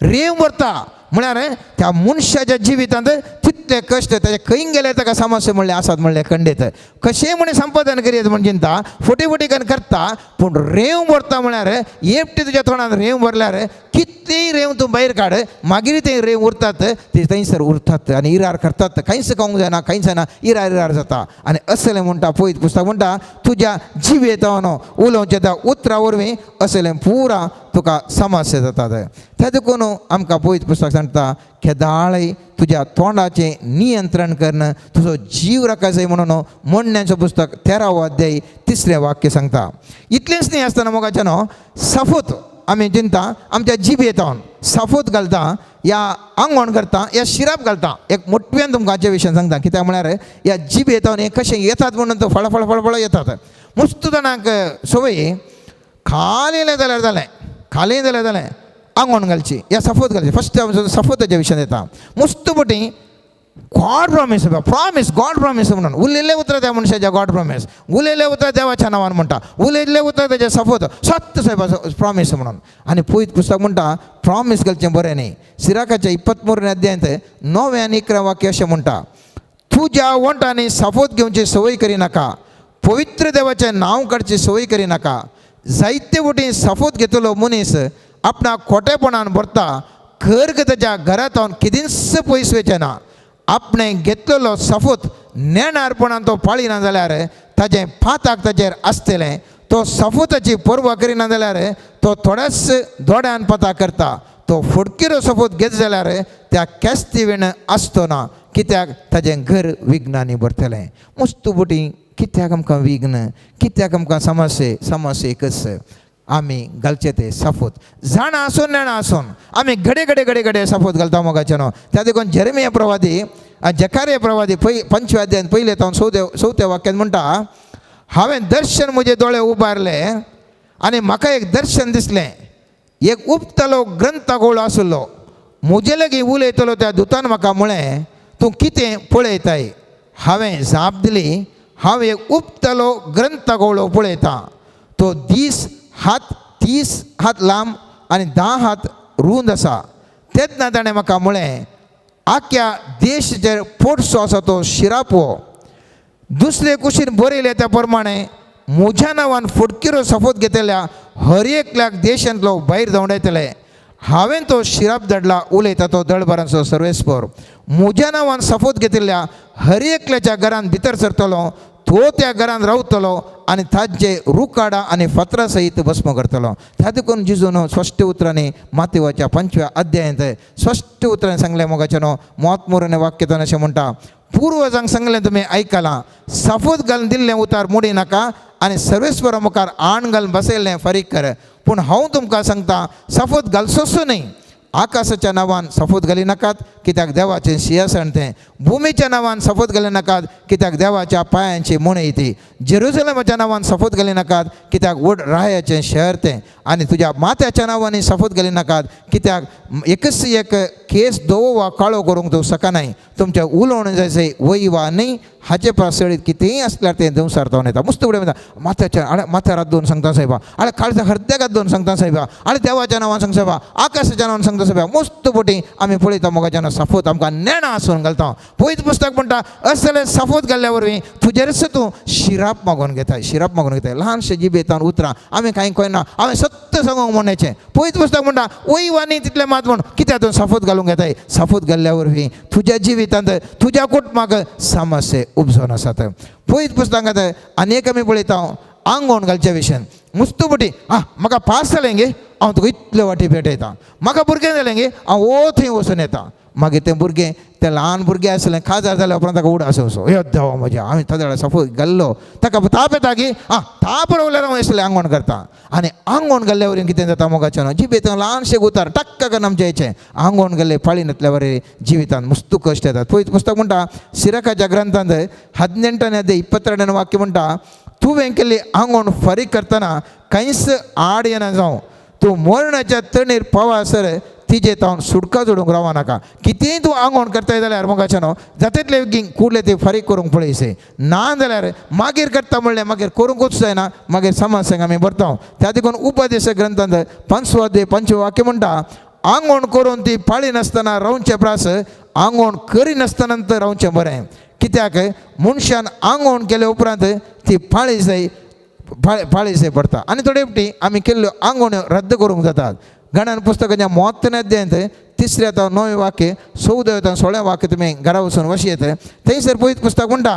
रेव भरता. म्हळ्यार त्या मनशाच्या जिवितांत तितले कश्ट, ताचे खंय गेले ताका समस्या म्हणले आसात म्हणले खंडीत. कशें म्हणे संपादन करीत म्हण चिंता, फोटी करून करता. पूण रेव भरता म्हळ्यार एकटी तुज्या तोंडांत रेव भरल्यार कितलीय रेव तूं भायर काड, मागीर ते रेव उरतात, ते थंयसर उरतात आनी इरार करतात. खंयच खावंक जायना, खंयच जायना, इरार जाता. आनी असलें म्हणटा पळयत पुस्तक म्हणटा, तुज्या जिवेतावन उलोवचें त्या उतरां वरवीं असलें पुरा तुका समस्या जातात. त्या देखून आमकां पळयत पुस्तक सांगता, केदाळय तुज्या तोंडाचें नियंत्रण करन तुजो जीव राखा जाय म्हणून म्हणण्याचें पुस्तक 13वो अध्याय 3रें वाक्य सांगता. इतलेंच न्ही आसतना मोगाचें न्हू, सफूत आमी चिंता आमच्या जिबे येता सफोत घालता या आंगवण करता या शिराप घालता. एक मोठ्यान तुमकां हाचे विशयी सांगता कित्याक म्हळ्यार या जिबे येता हे कशें येतात म्हणून तो फळफळ फळफळ येतात. मस्त जाणांक सवय खाली जाल्यार जालें आंगवण घालची या सफोत घालची. फस्ट सफोताच्या विशयान येता मस्त पटी गॉड प्रॉमीस गॉड प्रॉमीस म्हणून उरलेले उतर त्या मनशाच्या गॉड प्रॉमीस उरलेले उतर देवाच्या नांवान म्हणटा उरलेले उतर तेजे सफोत सत्य साहेब प्रॉमीस म्हणून. आनी पयत पुस्तक म्हणटा प्रॉमीस घालचें बरें न्ही. सिराकाच्या 23 अध्यायांत 9 आनी 11 वाक्य अशें म्हणटा तूं ज्या वंटांनी सफोत घेवची संवय करिनाका पवित्र देवाचें नांव काडची संवय करिनाका. जायते वटी सफोत घेतलो मनीस आपणाक खोटेपणान भरता खर्ग तेज्या घरांत किदेंच पयस वयचें ना. आपणें घेतलेलो सफोत नेणारपणान तो पाळिना जाल्यार ताजें पाताक ताचेर आसतलें. तो सफोताची पर्वा करिना जाल्यार तो थोड्याच दोड्यान पाता करता. तो फुडकिरो सफोत घेत जाल्यार त्या केस्ती वेण आसतो ना कित्याक ताजें घर विघ्नांनी भरतलें. मस्त बोटी कित्याक आमकां विघ्न कित्याक आमकां समस्या एकच आमी घालचे ते सफोत जाणा आसून नेणा आसून आमी घडे घडे घडे घडे सफोत घालता मोगाचे न्हू. त्या देखून जेरेमिया प्रवादी जकार्या प्रवादी 5व्या अध्यायान पयले तावन 4थ्या वाक्यान म्हणटा हांवें दर्शन म्हजे दोळे उबारले आनी म्हाका एक दर्शन दिसलें. एक उबतलो ग्रंथ गोळो आसलो म्हजे लागीं उलयतलो त्या दुतान म्हाका म्हळें तूं कितें पळयताय. हांवें जाप दिली हांव एक उबतलो ग्रंथ गोळो पळयतां. तो 30 हात लांब आनी 10 हात रुंद आसा. तेन्ना ताणें म्हाका म्हळें आख्या देशाचेर पोटसो आसा तो शिरापो. दुसरे कुशीन बरयले त्या प्रमाणे म्हज्या नांवान फुडकिरो सफोत घेतल्या हर एकल्याक देशांतलो भायर धांवडायतले. हांवें तो शिराप धाडला उलयता तो दळबारांचो सर्वेस्पर. म्हज्या नांवान सफोत घेतिल्ल्या हर एकल्याच्या घरांत भितर सरतलो तो त्या घरांत रावतलो आनी ताचे रुखाडा आनी फातरा सहीत भस्म करतलो. त्या देखून जिजून स्पश्ट उतरांनी मातेवाच्या 5व्या अध्यायांत स्पश्ट उतरांनी सांगलें मोगाचें न्हू. 33 वाक्यान अशें म्हणटा पुर्वजांक सांगलें तुमी आयकलां सफोत घालून दिल्लें उतार मोडी नाका आनी सर्वेस्परा मुखार आण घालून बसयल्लें फारीक कर. पूण हांव तुमकां सांगता सफोत घालचोच न्ही. आकाशाच्या नांवान सफोत घाली नाकात कित्याक देवाचें सिंहासन तें. भुमीच्या नांवान सफोत घाली नाकात कित्याक देवाच्या पांयांची मोणी ती. जेरुसलेमाच्या नांवान सफोत घाली नाकात कित्याक व्हड रायाचें शहर तें. आनी तुज्या मात्याच्या नांवांनी सफोत घाली नाकात कित्याक एकच एक केस धवो वा काळो करूंक तूं शकनाय. तुमचें उलोवण जशें वय वा न्ही हाचे प्रासळीत कितेंय आसल्यार तें दंवसार जावन येता. मस्त उडे म्हणटा माथ्याच्या माथ्यार हात दोन सांगता साहेबा आळे काळजा हृदयाक हात दोन सांगता साहेबा आळे देवाच्या नांवान सांग साहेबा आकाशाच्या नांवान सांगता साहेबा. मस्त बोटी आमी पळयता मोगाच्या सफोत आमकां नेणा आसून घालता. पयत पुस्तक म्हणटा असले सफोत घाल्ल्या वरवीं तुजेरच तूं शिराप मागून घेताय ल्हानशे जिबेतान उतरां आमी कांय कळना हांवें सत्य सांगूंक म्हणचें. पयत पुस्तक म्हणटा वय वा न्ही तितलें मात म्हण कित्याक तूं सफोत घालूंक घेताय. सफोत घाल्ल्या वरवीं तुज्या जिवितांत तुज्या कुटुंबाक समस्या उपजोन आसात. पयत पुस्तकांत आनीक आमी पळयता आंगवण घालच्या विशयान मस्त बोटी म्हाका पास जालें गे हांव तुका इतले वाटी भेटयता. म्हाका भुरगें जालें गे हांव थंय वचून येता. मागीर तें भुरगें तें ल्हान भुरगें आसलें खाजार जाल्या उपरांत ताका उड आसो हे देवा म्हज्या हांवें ताज्या सफोत घाल्लो ताका ताप येता गी ताप रोवल्यार हांव असलें आंगवण करता. आनी आंगवण घाल्ल्या वरवीं कितें जाता मोगाचें जिबेत ल्हानशें उतार टक्क करून आमच्या हेचें आंगवण घाल्लें पाळी नातल्या वरवीं जिवितांत मस्त कश्ट येतात. पळय पुस्तक म्हणटा सिराकाच्या ग्रंथांत 18 अध्याय 22 वाक्य म्हणटा तुवें केल्ली आंगवण फारीक करतना कांयच आड येना जावं. तूं मरणाच्या तणीर पावासर तिजे तावन सुडका जोडूंक रावना नाका. कितेंय तूं आंगवण करताय जाल्यार मोगाचें न्हू जातेतले कुडले ते फारीक करूंक पळयसे ना जाल्यार मागीर करता म्हणलें मागीर करूंकूच जायना मागीर समस्यांक आमी भरता. त्या देखून उपदेश ग्रंथांत 5 अध्याय 5 वाक्य म्हणटा आंगवण करून ती पाळी नासतना रावचें प्रास आंगवण करिनासतना रावचें बरें. कित्याक मनशान आंगवण केले उपरांत ती पाळी जाय पडटा आनी थोडे फावटी आमी केल्ल्यो आंगवण्यो रद्द करूंक जातात. गणान पुस्तकाच्या 33 अध्यायांत 3 ते 9 वाक्य 14 ते 16 वाक्य तुमी घरा वचून वाचयत. थंयसर पळयत पुस्तक म्हणटा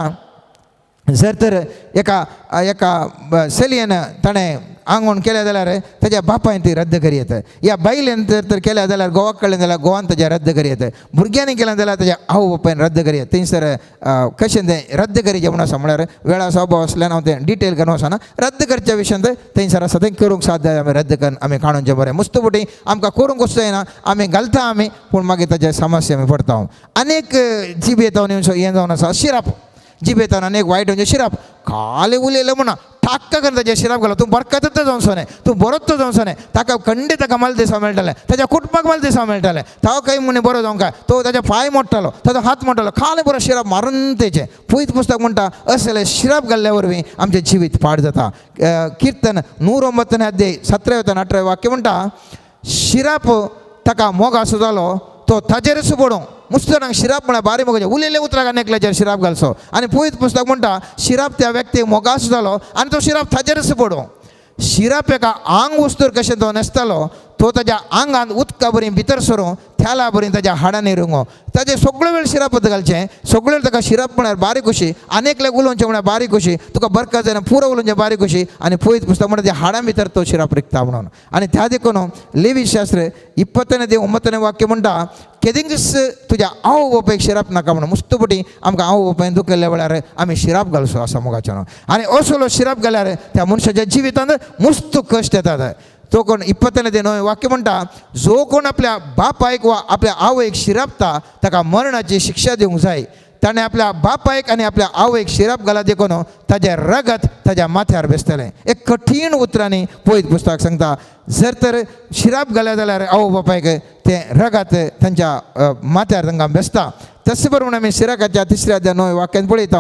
जर तर एका चलयेनं ताणें आंगवण केलें जाल्यार ताज्या बापायन ती रद्द करी येता. या बायलेन तर केलें जाल्यार गोवाक कळ्ळें जाल्यार गोवान ताजें रद्द करी येता. भुरग्यांनी केलें जाल्यार ताज्या आवय बापायन रद्द करी येता. थंयसर कशें तें रद्द करीचें म्हणून आसा म्हळ्यार वेळा अभाव आसल्यान हांव तें डिटेल करून वचना. रद्द करच्या विशयांत थंयसर आसा तें करूंक साध्य आमी रद्द करून आमी काडूनचें बरें. मुस्तपुटी आमकां करूंक वचूं जायना. आमी घालता आमी पूण मागीर ताजे समस्या आमी पडटा. आनीक जिबेतावन हें जावन आसा शिराप. जिबेतावन आनीक वायट म्हणजे शिराप. खाली उलयलें म्हणा ठाक्क करून ताजें शिराप घालो. तूं बरकत जावचो न्हय, तूं बरोच जावचो न्हय. ताका खंडीत ताका माल दिसा मेळटालें, ताज्या कुटुंबाक माल दिसा मेळटालें. तो खंय म्हणे बरो जावंक काय, तो ताजे पांय मोडटालो, ताजो हात मोडटालो. खाली बरो शिराप मारून तेचें. पयत पुस्तक म्हणटा असले शिराप घाल्ल्या वरवीं आमचें जिवीत पाड जाता. किर्तन 109 अध्याय 17-18 वाक्य म्हणटा शिराप ताका मोग आसू जालो तो ताजेरच पडूं. मुस्तरांक शिराप म्हळ्यार बारी मोगाचें उलयले उतराक नेकल्याचेर शिराप घालचो. आनी पयत पुस्तक म्हणटा शिराप त्या व्यक्तीक मोगासो जालो आनी तो शिराप ताजेरच पडूं. शिराप एका आंग वस्तूर कशें तो न्हेसतालो तो ताज्या आंगांत उदका बरी भितर सरूं थ्याला बरी ताज्या हाडांनी रुंगो. ताजें सगळो वेळ शिरापत घालचें. सगळो वेळ ताका शिराप म्हळ्यार बारीक कशी, आनेकल्याक उलोवचें म्हळ्यार बारीक कशी, तुका बरकत जायना पुरो उलोवचें बारीक कशी. आनी पयत पुस्तक म्हणटा त्या हाडां भितर तो शिराप रिकता म्हणून. आनी त्या देखून लेवी शास्त्र 20-9 वाक्य म्हणटा केदींच तुज्या आवय बापायक शिराप नाका म्हणून. मुस्तपुटी आमकां आवय बापायन दुखयल्ल्या वेळार आमी शिराप घालचो आसा मोगाच्यान. आनी असलो शिराप घाल्यार त्या मनशाच्या जिवितांत मस्त कश्ट येतात. तो कोण 20-9 वाक्य म्हणटा जो कोण आपल्या बापायक वा आपल्या आवयक शिरापता ताका मरणाची शिक्षा दिवंक जाय. ताणें आपल्या बापायक आनी आपल्या आवयक शिराप घाला देखून ताजें रगत ताज्या माथ्यार बेसतलें. एक कठीण उतरांनी पयत पुस्तक सांगता जर तर शिराप घाल्या जाल्यार आवय बापायक तें रगत तांच्या माथ्यार तांकां बेसता. तशें बरोवन आमी सिराकाच्या 3-9 वाक्यान पळयता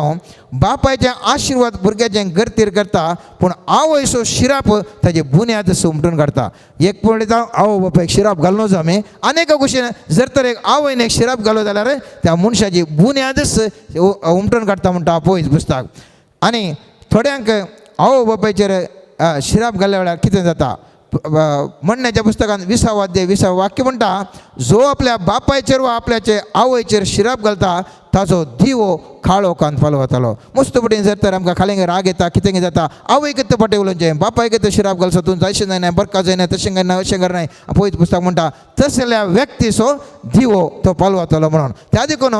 बापायचें आशिर्वाद भुरग्याचें गर्तेर करता पूण आवयचो शिराप ताजे बुन्याद सुमटून काडटा. एक पळयता आवय बापायक शिराप घालूं जो आमी आनेक कुशीन जर तर एक आवयन एक शिराप घालो जाल्यार त्या मनशाची बुन्यादच उमटून काडटा म्हणटा पळयत पुस्तक. आनी थोड्यांक आवय बापायचेर शिराप घाल्ल्या वेळार कितें जाता म्हणण्याच्या पुस्तकान 20 अध्याय 20 वाक्य म्हणटा जो आपल्या बापायचेर वा आपल्याचे आवयचेर शिराप घालता ताचो दिवो खाळो कान पालवतालो. मस्त पटीन जर तर आमकां खालें राग येता कितें जाता आवयक ते पटे उलोवचें बापायक ते शिराप घालचो तूं जायशें जायना बरका जायना तशें जायना अशें करनाय. पळयत पुस्तक म्हणटा तसल्या व्यक्तीचो दिवो तो पालवतालो म्हणून. त्या देखून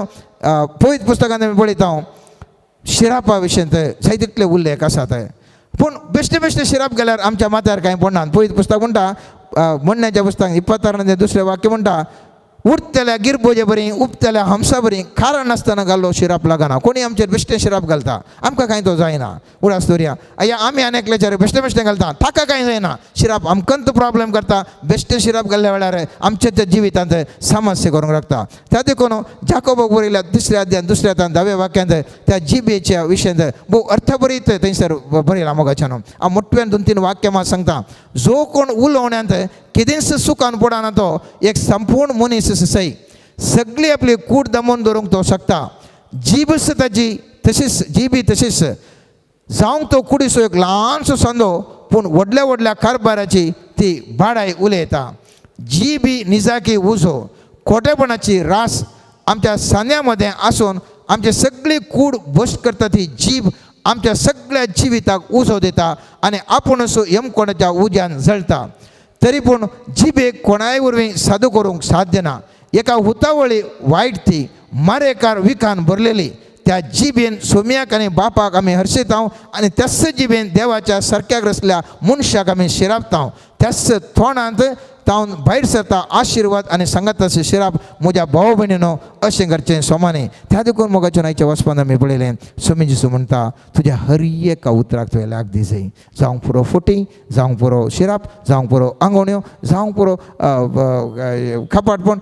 पळयत पुस्तकान आमी पळयता शिरापा विशयी जाय तितले उल्लेख आसात. पूण बेश्टे बेश्टे शिराप गेल्यार आमच्या माथ्यार कांय पडना. पळयत पुस्तक म्हणटा म्हणण्याच्या पुस्तकान 26 वाक्य म्हणटा उरतल्या गिरबोजे बरी उपतल्या हमसा बरी कारण नासतना घालो शिराप लागना. कोणी आमचेर बेश्टे शिराप घालता आमकां कांय तो जायना. उडास दवरया अय्या आमी आनेकल्याचेर बेश्टे बेश्टे घालता ताका कांय जायना. शिराप आमकांत प्रॉब्लेम करता. बेश्टे शिराप घाल्ल्या वेळार आमच्या त्या जिवितांत समस्या करूंक लागता. त्या देखून जाकोबाक बरयल्या 3 अध्याय 2 वाक्यांत त्या जिबेच्या विशयांत भोव अर्थभरीत थंयसर बरयलां मोगाच्यान. हांव मोठ्यान 2-3 वाक्य मात सांगता. जो कोण उलोवण्यांत कितेंच सुकान पडना तो एक संपूर्ण मनीस सई सगळी आपली कूड दमोवन दवरूंक तो शकता. जीबच ताजी तशीच जीबी तशीच जावंक तो कुडीसो एक ल्हानसो संदो पूण व्हडल्या व्हडल्या कारबाराची ती भाडाय उलयता. जीबी निजाकी उजो खोटेपणाची रास आमच्या सान्या मदें आसून आमची सगळी कूड बश्ट करता. ती जीब आमच्या सगळ्या जिविताक उजो दिता आनी आपुणूच यमकोणाच्या उज्यान जळटा. तरी पूण जिबेक कोणाय वरवीं सादू करूंक साध्य ना. एका हुतावळी वायट ती मारेकार विकान भरलेली त्या जिबेन सोम्याक आनी बापाक आमी हर्शिता आनी त्याच जिबेन देवाच्या सारक्याक रचल्या मनशाक आमी शिरापता. त्याच तोंडांत तावन भायर सरता आशिर्वाद आनी सांगाताचे शिराप म्हज्या भाव भयणीनो अशें करचें सोमानी. त्या देखून मोगाच्या आयच्या वचपान आमी पळयलें सोमी जेसू म्हणटा तुज्या हर एका उतराक तुवें लाग दी जाय. जावंक पुरो फुटी जावंक पुरो शिराप जावंक पुरो आंगवण्यो जावंक पुरो खपाटपण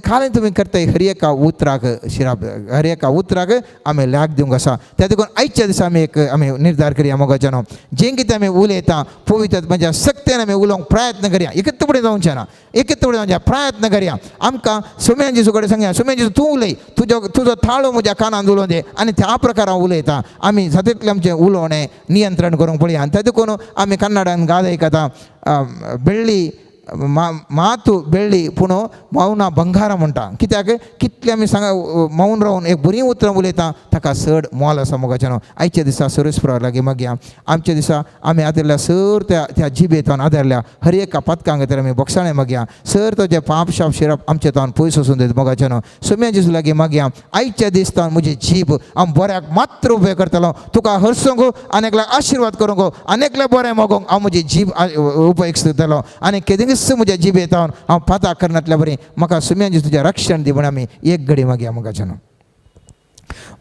खालें तुमी करताय हर एका उतराक शिराप हर एका उतराक आमी लाग दिवंक आसा. त्या देखून आयच्या दिसा आमी निर्धार करया मोगाच्यान जें कितें आमी उलयता पवित्र म्हणजे सक्तेन आमी उलोवंक प्रयत्न करया. एकच फुडें जावचें ना एकच फुडें जावचें प्रयत्न करया. आमकां सोम्यान जेसू कडेन सांगया सोम्यान जेसू तूं उलय तुजो थाळो म्हज्या कानांत उलोवं दे आनी त्या प्रकार हांव उलयतां. आमी जातलें आमचें उलोवणें नियंत्रण करूंक पळया. आनी त्या देखून आमी कन्नडान गाद आयकता बेळ्ळी मातू बेळ्ळी पूण मौना बंगारा म्हणटा कित्याक कितले आमी सांगा मौन रावन एक बरी उतरां उलयता ताका चड मोल आसा मोगाच्यान. आयच्या दिसा सुरेशपुरा लागीं मागया आमच्या दिसा आमी आदरल्या सर त्या जिबेतान आदरल्या हर एका पथकांक तर आमी बोगसाणें मागया सर तो जे पाप शाप शिरप आमचे तावन पयस वचून दित मोगाच्यान. सोम्या जेजू लागीं मागया आयच्या दिसतान म्हजी जीब हांव बऱ्याक मात्र उपेग करतलो तुका हरसोंक आनेकल्याक आशिर्वाद करूंक आनेकल्या बरें मोगोंक हांव म्हजी जीब उपेग करतलो आनी केदीस म्हज्या जिबेतावन हांव पाता करनातल्या बरें म्हाका सोम्या जेजू तुजें रक्षण दी म्हण आमी एक घडी मागया मोगाच्यान.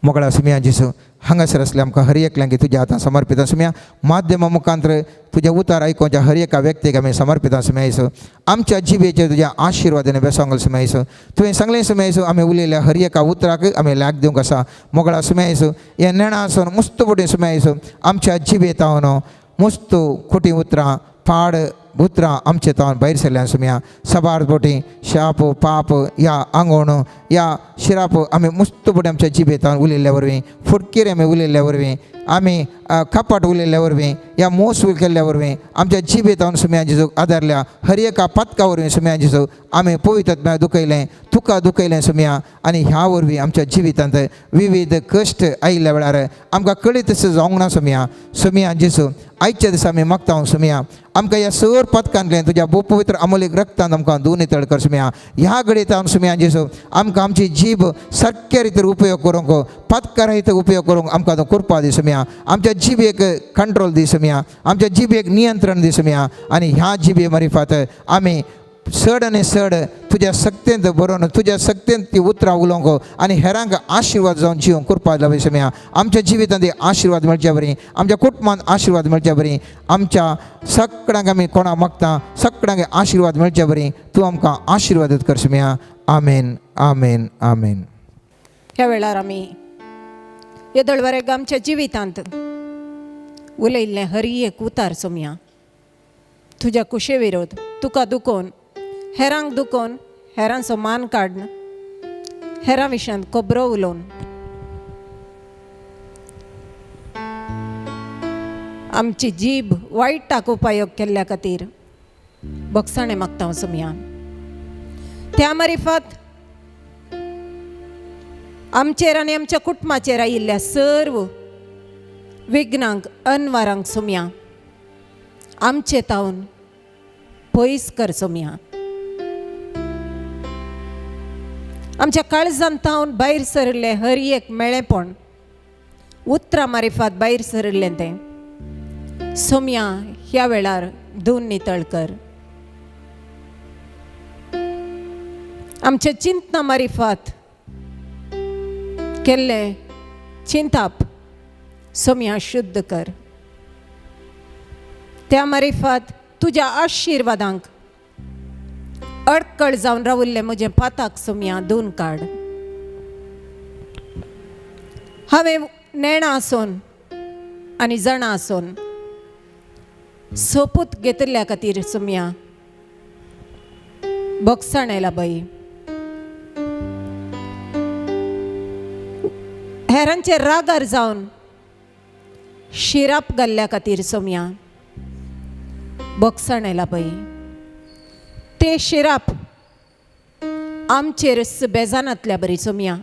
मोगळा सुम्या जेजू हांगासर आसले आमकां हर एकल्यांक तुज्या हातान समर्पिता सुम्या माध्यमा मुखांतर तुजें उतार आयकोवच्या हर एका व्यक्तीक आमी समर्पिता सुम्या येसू आमच्या जिबेचेर तुज्या आशिर्वादान बेसोंगल सुम्या येसू तुवें सांगलें सुम्या येसू आमी उलयल्या हर एका उतराक आमी लाग दिवंक आसा. मोगळा सुम्या येसू हे नेणा आसून मुस्त बोटी सुम्या येसू आमच्या जिबेतावन मुस्त खोटी उतरां पाड उतरां आमचे तावन भायर सरल्यान सुम्या सबार बोटी शाप पाप या आंगोण या शिराप आमी मुस्त बोटी आमच्या जिबेतावन उलयल्ल्या वरवीं फुडकेर आमी उलयल्ल्या वरवीं आमी कपाट उलयल्ल्या वरवीं या मोस केल्ल्या वरवीं आमच्या जिबेतावन सुम्या जेजूक आदारल्या हर एका पथका वरवीं सुम्या जेजू आमी पवित्रात्म्याक दुखयलें तुका दुखयलें सुम्या आनी ह्या वरवीं आमच्या जिवितांत विविध कश्ट आयिल्ल्या वेळार आमकां कळीत तशें जावंक ना सुम्या जेजू आयच्या दिसा आमी मागता सुम्या आमकां ह्या सर पथकांतल्यान तुज्या भोव पवित्र अमोलीक रक्तान आमकां दोन नितळ कर सुम्या. ह्या घडयेंत सुम्या जेजू आमकां आमची जीब सारक्या रितीन उपयोग करूंक पथकार रितीन उपयोग करूंक आमकां तो कृपा दी सुम्या. आमच्या जिबेक कंट्रोल दी सुम्या आमच्या जिबेक नियंत्रण दी सुम्या आनी ह्या जिबे मार्फत आमी चड आनी चड तुज्या सक्तेंत बरोवन तुज्या सक्तेंत ती उतरां उलोवंक आनी हेरांक आशिर्वाद जावन जिवंक कृपा लावी सुम्या. आमच्या जिवितांत आशिर्वाद मेळच्या बरी आमच्या कुटुंबांत आशिर्वाद मेळच्या बरी आमच्या सगळ्यांक आमी कोणाक मागता सगळ्यांक आशिर्वाद मेळच्या बरी तूं आमकां आशिर्वादीत कर सुम्या. आमेन आमेन आमेन. ह्या वेळार आमी येदोळवरेक आमच्या जिवितांत उलयल्लें हर एक उतार सुम्या तुज्या कुशे विरोध तुका दुखोवन हेरांक दुखोवन हेरांचो मान काडन हेरां विशयांत खबरो उलोवन आमची जीब वायटाक उपयोग केल्ल्या खातीर बोगसाणें मागता हांव सुम्या. त्या मार्फत आमचेर आनी आमच्या कुटुंबाचेर आयिल्ल्या सर्व विघ्नांक अनवारांक सुम्या आमचे तावन पयस कर सुम्या. आमच्या काळजांत तावन भायर सरिल्लें हर एक मेळेपण उतरां मार्फत भायर सरिल्लें तें सुम्या ह्या वेळार धुवन नितळ कर. आमच्या चिंतना मार्फत केल्लें चिंताप सुम्या शुद्ध कर. त्या मार्फत तुज्या आशिर्वादांक अडकळ जावन रावल्ले म्हजे पाताक सुम्या धुवन काड. हांवें नेणा आसून आनी जाणा आसून सोपूत घेतिल्ल्या खातीर सुम्या बोगसाण आयला बाई. हेरांचेर रागार जावन शिराप घाल्ल्या खातीर सुम्या बोगसाण आयला बाई. ते शिराप आमचेर बेजानांतल्या बरी सुम्या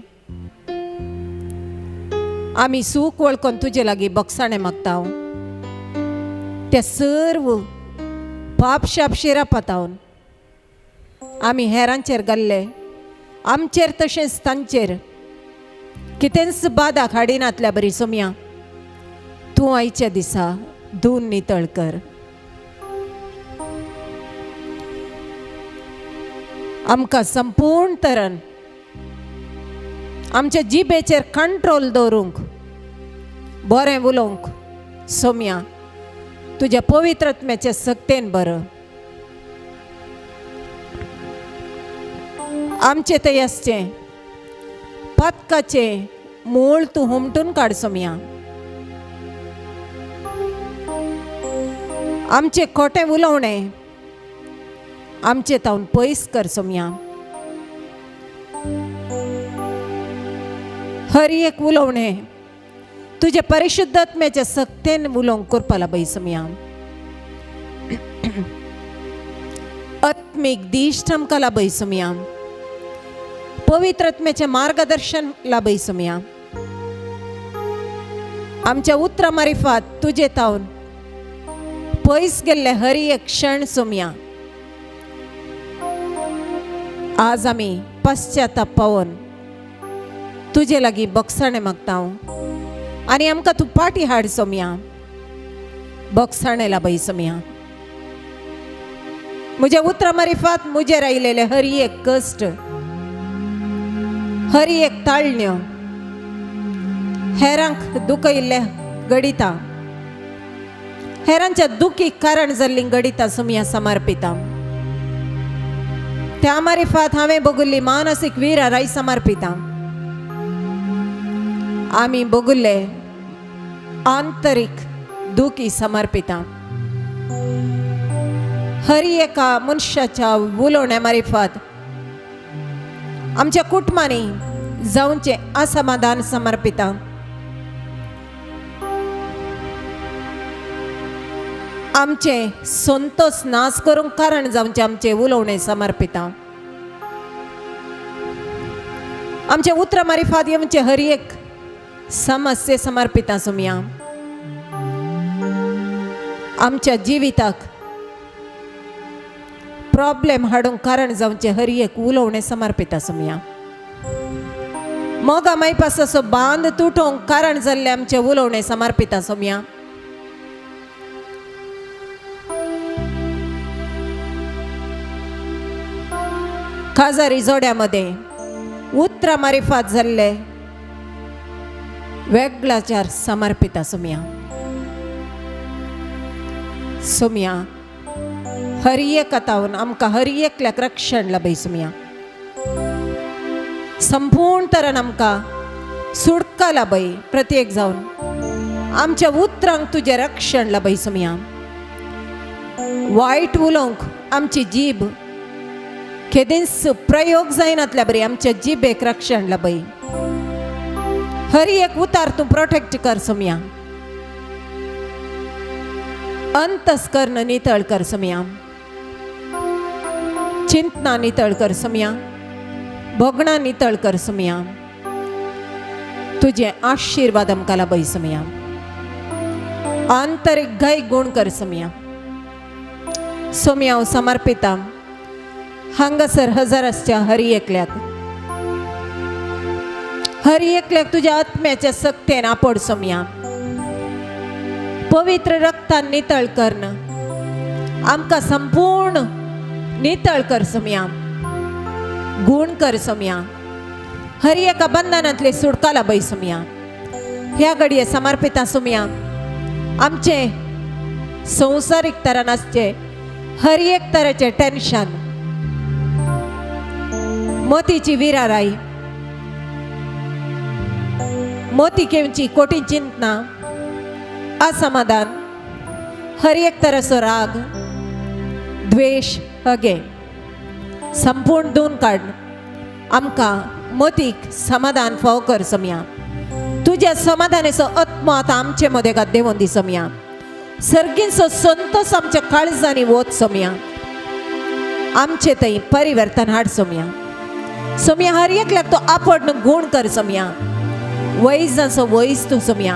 आमी सूख वळखून तुजे लागीं बोगसाणें मागता हांव. ते सर्व पाप शाप शिरापातावन आमी हेरांचेर घाल्ले आमचेर तशेंच तांचेर कितेंच बादाक हाडिनातल्या बरी सुम्या तूं आयच्या दिसा धुवन नितळ कर. आमकां संपूर्ण तरेन आमच्या जिबेचेर कंट्रोल दवरूंक बरें उलोवंक सुम्या तुज्या पवित्रात्म्याचे सक्तेन बरं. आमचे ते आसचे पथकाचे मूळ तूं हुमटून काड सुम्या. आमचे खोटें उलोवणें आमचे तावन पयस कर सुम्या. हर एक उलोवणें तुजे परिशुद्धात्म्याचे सक्तेन उलोवंक करपाला बाई सुम्या. आत्मिक दिश्ट आमकां लाभय सोमया. पवित्र आत्म्याचें मार्गदर्शन लाभय सोमया. आमच्या उतरां मारिफात तुजे तावन पयस गेल्ले हरी एक क्षण सोमया. आज आमी पश्चाताप पावोन तुजे लागीं बोगसाणें मागता आनी आमकां तूं पाटी हाड सोमया. बोगसाणें लाभय सोमया. म्हज्या उतरां मारिफात मुजेर आयिल्ले हरी एक कश्ट, हरी एक ताळण्यो, हेरांक दुखयिल्ले गडितां, हेरांच्या दुखीक कारण जाल्ली गडितां सोमया समर्पिता. त्या मारिफात हांवें भोगुल्ली मानसीक विराराय समर्पिता. आमी भोगुल्ले आंतरीक दुखी समर्पिता. हरी एका मनशाच्या उलोवण्या मारिफात आमच्या कुटुंबांनी जावचे असमाधान समर्पिता. आमचे संतोष नाश करूंक कारण जावचे आमचे उलोवणे समर्पिता. आमचे उतरां मारिफात आमचे हरी एक समस्ये समर्पिता सोमया. आमच्या जिविताक प्रॉब्लेम हाडूंक कारण जावचे हरी एक उलोवणे समर्पिता सोमया. मोगा मायपासो बांद तुटोवंक कारण जाल्ले आमचे उलोवणे समर्पिता सोमया. काजारी जोड्यामध्ये उतरां मारिफात जाल्ले वेगळाचार समर्पिता सोमया. सोमया हरी एक आतावन आमकां हरी एकल्याक रक्षण लाभय सोमया. संपूर्ण तरेन आमकां सुटका लाभय. प्रत्येक जावन आमच्या उतरांक तुजें रक्षण लाभय सोमया. वायट उलोवंक आमची जीब केदींच प्रयोग जायनातल्या बरी आमच्या जिबेक रक्षण लाभय. हरी एक उतार तूं प्रोटेक्ट कर सोमया. अंतस्करण नितळ कर सोमया. चिंतना नितळ कर सोमया. भोगणा नितळ कर सोमया. तुझे आशीर्वाद आमकां लाभय सोमया. आंतरीक गाय गुण कर सोमया. सोमया हांव समर्पिता हांगासर हजाराच्या हरी एकल्याक. हरी एकल्याक तुज्या आत्म्याच्या सक्तेन आपड सोमया. पवित्र रक्तान नितळ करन आमकां संपूर्ण नितळ कर सोमया. गुण कर सोमया. हरी एका बंधनांतली सुटका लाभय सोमया. ह्या घडये समर्पिता सोमया. आमचे संवसारीक तरान आसचे हरी एक तरेचे टेन्शन, मोतीची विराराई, मोती केवची कोटी चिंतना, असमाधान, हर एक तरसो राग, द्वेष हगे संपूर्ण धुवन काड आमकां मोतीक समाधान फाव कर सोमया. तुज्या समाधानाचो आत्मो आतां आमचे मदेगात देवून दी सोमया. सर्गींचो संतोष आमच्या काळजांनी वच सोमया. आमचे थंय परिवर्तन हाड सोमया. सोमया हर एकल्याक तो आपड गुण कर सोमया. वैजाचो वैज तूं सोमया.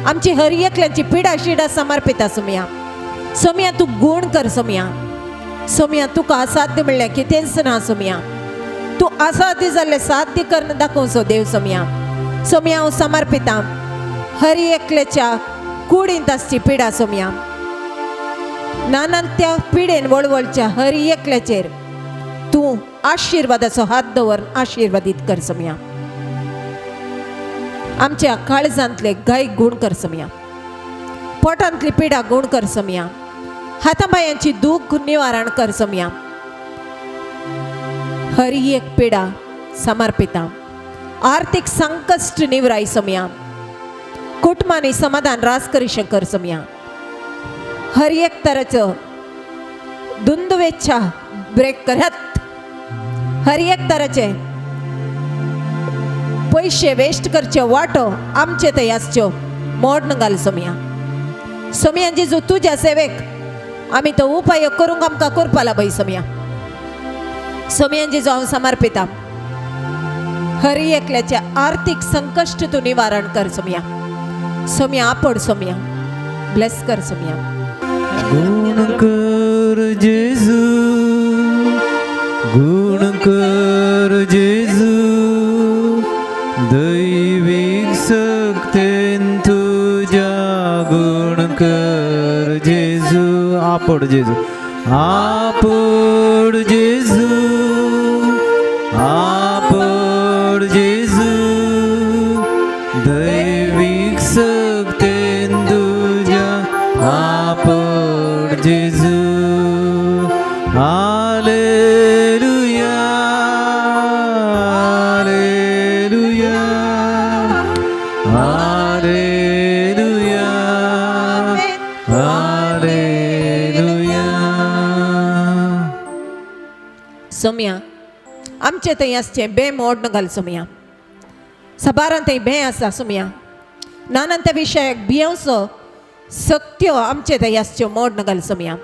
आमची हर एकल्याची पिडा शिडा समर्पिता सोमया. सोमया तूं गुण कर सोमया. सोमया तुका असाध्य म्हणलें कितेंच ना सोमया. तूं असाध्य जाल्लें साध्य करून दाखोव सो देव सोमया. सोमया हांव समर्पिता हर एकल्याच्या कुडींत आसची पिडा सोमया. नानान त्या पिडेन वळवळच्या हर एकल्याचेर तूं आशिर्वादाचो हात दवरून आशिर्वादीत कर सोमया. आमच्या काळजांतले गाय गुण कर सोमया. पोटांतली पिडा गुण कर सोमया. हातापायांची दूख निवारण कर सोमया. हर एक पिडा समर्पिता. आर्थिक संकष्ट निवराय सोमया. कुटुंबांनी समाधान रास करी कर सोमया. हर एक तराचो दुंदवेच्छा ब्रेक करत. हर एक तराचे पैसे वेस्ट करचे वाटो आमचे थंय आसच्यो मोडन घाल सोमया. सोमया जेजू तुज्या सेवेक आमी तो उपाय करूंक आमकां करपा लाभय सोमया. सोमयान जेजू हांव समर्पिता हर एकल्याचे आर्थिक संकष्ट तू निवारण कर सोमया. सोमया आपड सोमया ब्लेस कर सोमया. गुण कर जेजू, गुण कर जेजू, दैविक शक्तीन तुझ्या गुण कर जेजू. आपड जेजू, आपड जेजू, आपड जेजू, दैविक शक्तीन तुझ्या आपड जेजू. Hallelujah, hallelujah, hallelujah, hallelujah. Somaiya आमचे थंय आसचे बे मोड घाल सोमया. सबारान थंय बे आसा सोमया. नानंत विशयाक भियेवचो सत्य आमचे थंय आसच्यो मोड घाल सोमया.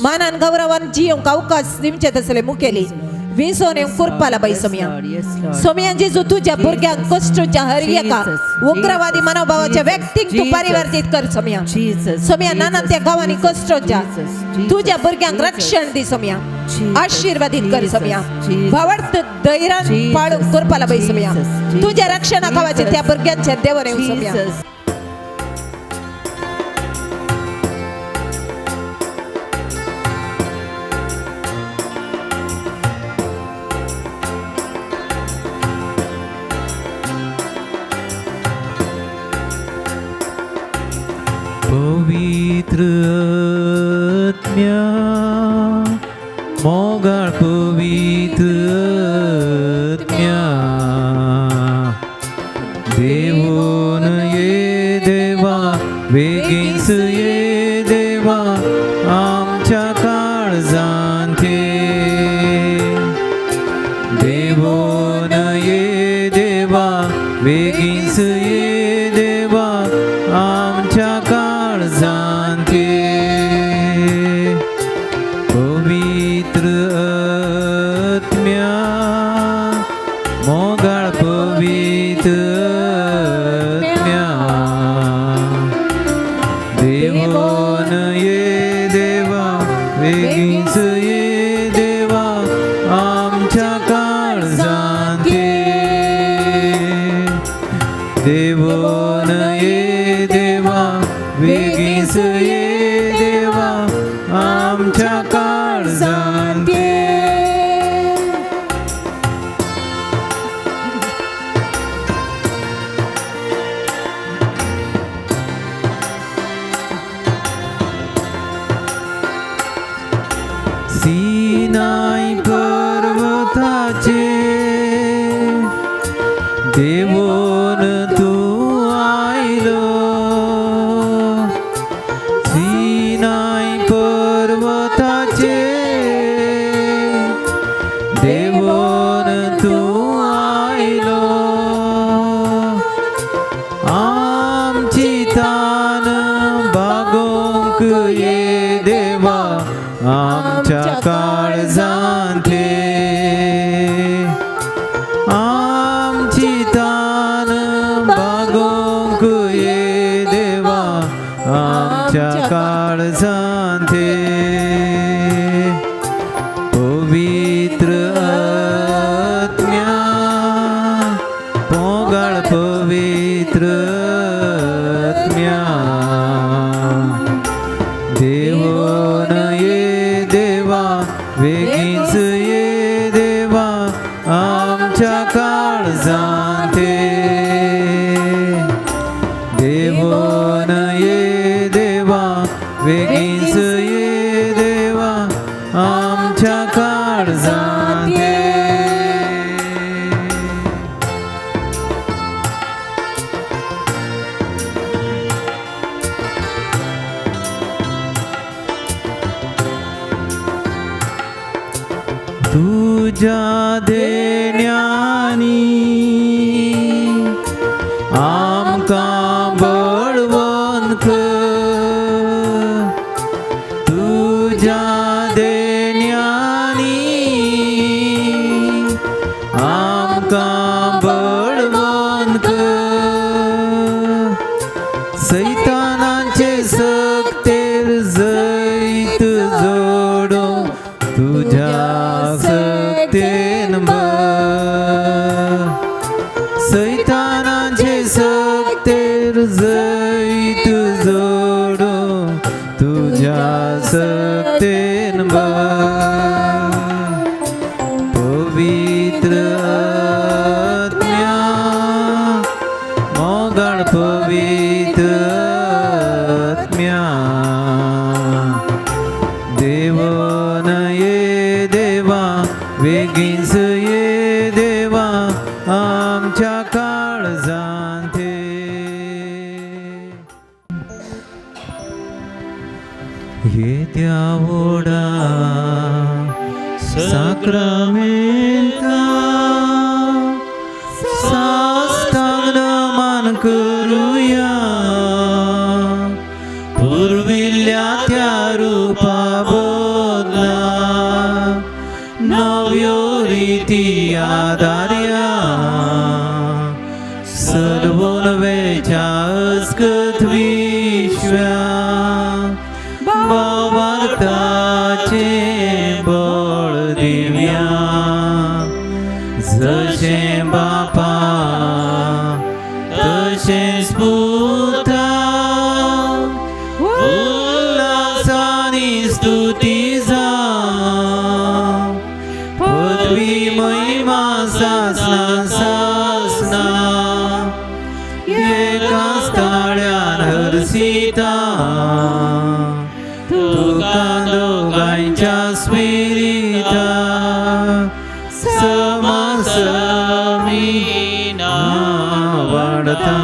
मानान गौरवान जियोंक अवकाश दिवचे तसले मुखेली विसोन येवंक कुरपाला बाई सोमया. सोमया जेजू तुझ्या भुरग्यांक कष्टच्या हर एका उग्रवादी मनोभावाच्या व्यक्तीक तू परिवर्तित कर सोमया. सोमया नानान त्या गावांनी कष्टच्या तुझ्या भुरग्यांक रक्षण दी सोमया. आशीर्वादित कर सोमया. भावार्थ धैर्यान पाळूंक कुरपाला बाई सोमया. तुझ्या रक्षणा गावाच्या त्या भुरग्यांच्या देवर येवं सोमया. पवित्र आत्म्या, मोगाळ पवित्र आत्म्या, देवोन ये देवा, बेगीनच ये देवा, आमच्या काळजांते. देवोन ये देवा, बेगीनच ये देवा, आमच्या काळजांते. पवित्र आत्म्या, मोगाळ पवित्र आत्म्या, देवोन ये देवा, बेगीनच ये देवा, आमच्या काळजांते. देवोन ये देवा, बेगीनच ये देवा, आमच्या काळजांते. सीनाई पर्वताचे देवोन तू आयलो. सीनाई पर्वताचे देवोन तू आयलो. आमची तान बागोंक ये देवा, आमच्या काळजांते. आमची तान बागोंक ये देवा, आमच्या काळजांते. पवित्र आत्म्या, मोगाळ पवित्र आत्म्या, देवोन ये देवा, बेगीनच ये देवा, आमच्या काळजांते. देवोन ये देवा, बेगीनच ये देवा, आमच्या काळजांते. तुझ्या देण्यानी आमकां बळवंत कर. तुझ्या देण्यानी जैत जोडो तुझ्या सक्तेन पवित्र आत्म्या मोगण पवित्र आत्म्या देवन ये देवा बेगीनच ये देवा आमच्या काळजांते येत्या ओढा साक्रामेंता साष्टांग मान करूया पूर्विल्ल्या त्या रूपा बदला नव्यो रीती आदार्या सर्वोन वेच्या अस्कत विश्व्या बाबार्ताचे बळ दिव्या जशे बापा तशेच पुता उल्हासानी स्तुती जा पदवी महिमा सासना सासना एकाच ताळ्यान हरसिता तुका दोगांच्या स्पिरिता समासमीना वाढता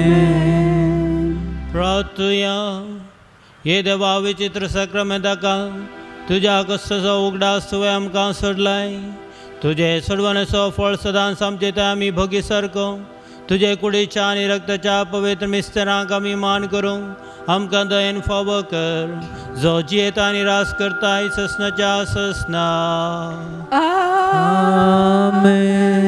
आमेन. प्रार्थया ये देवा विचित्र सक्रमेदाका तुझ्या कस्सो उगडा सुवे आमकां सोडलाय तुझे सोडवणेचो फळ सदांच आमचे ते आमी भोगी सारको तुझे कुडीच्या आनी रक्ताच्या पवित्र मिस्तेरांक आमी मान करूं आमकां दयेन फावो कर जो जियेता आनी रास करताय ससनाच्या ससना आमेन.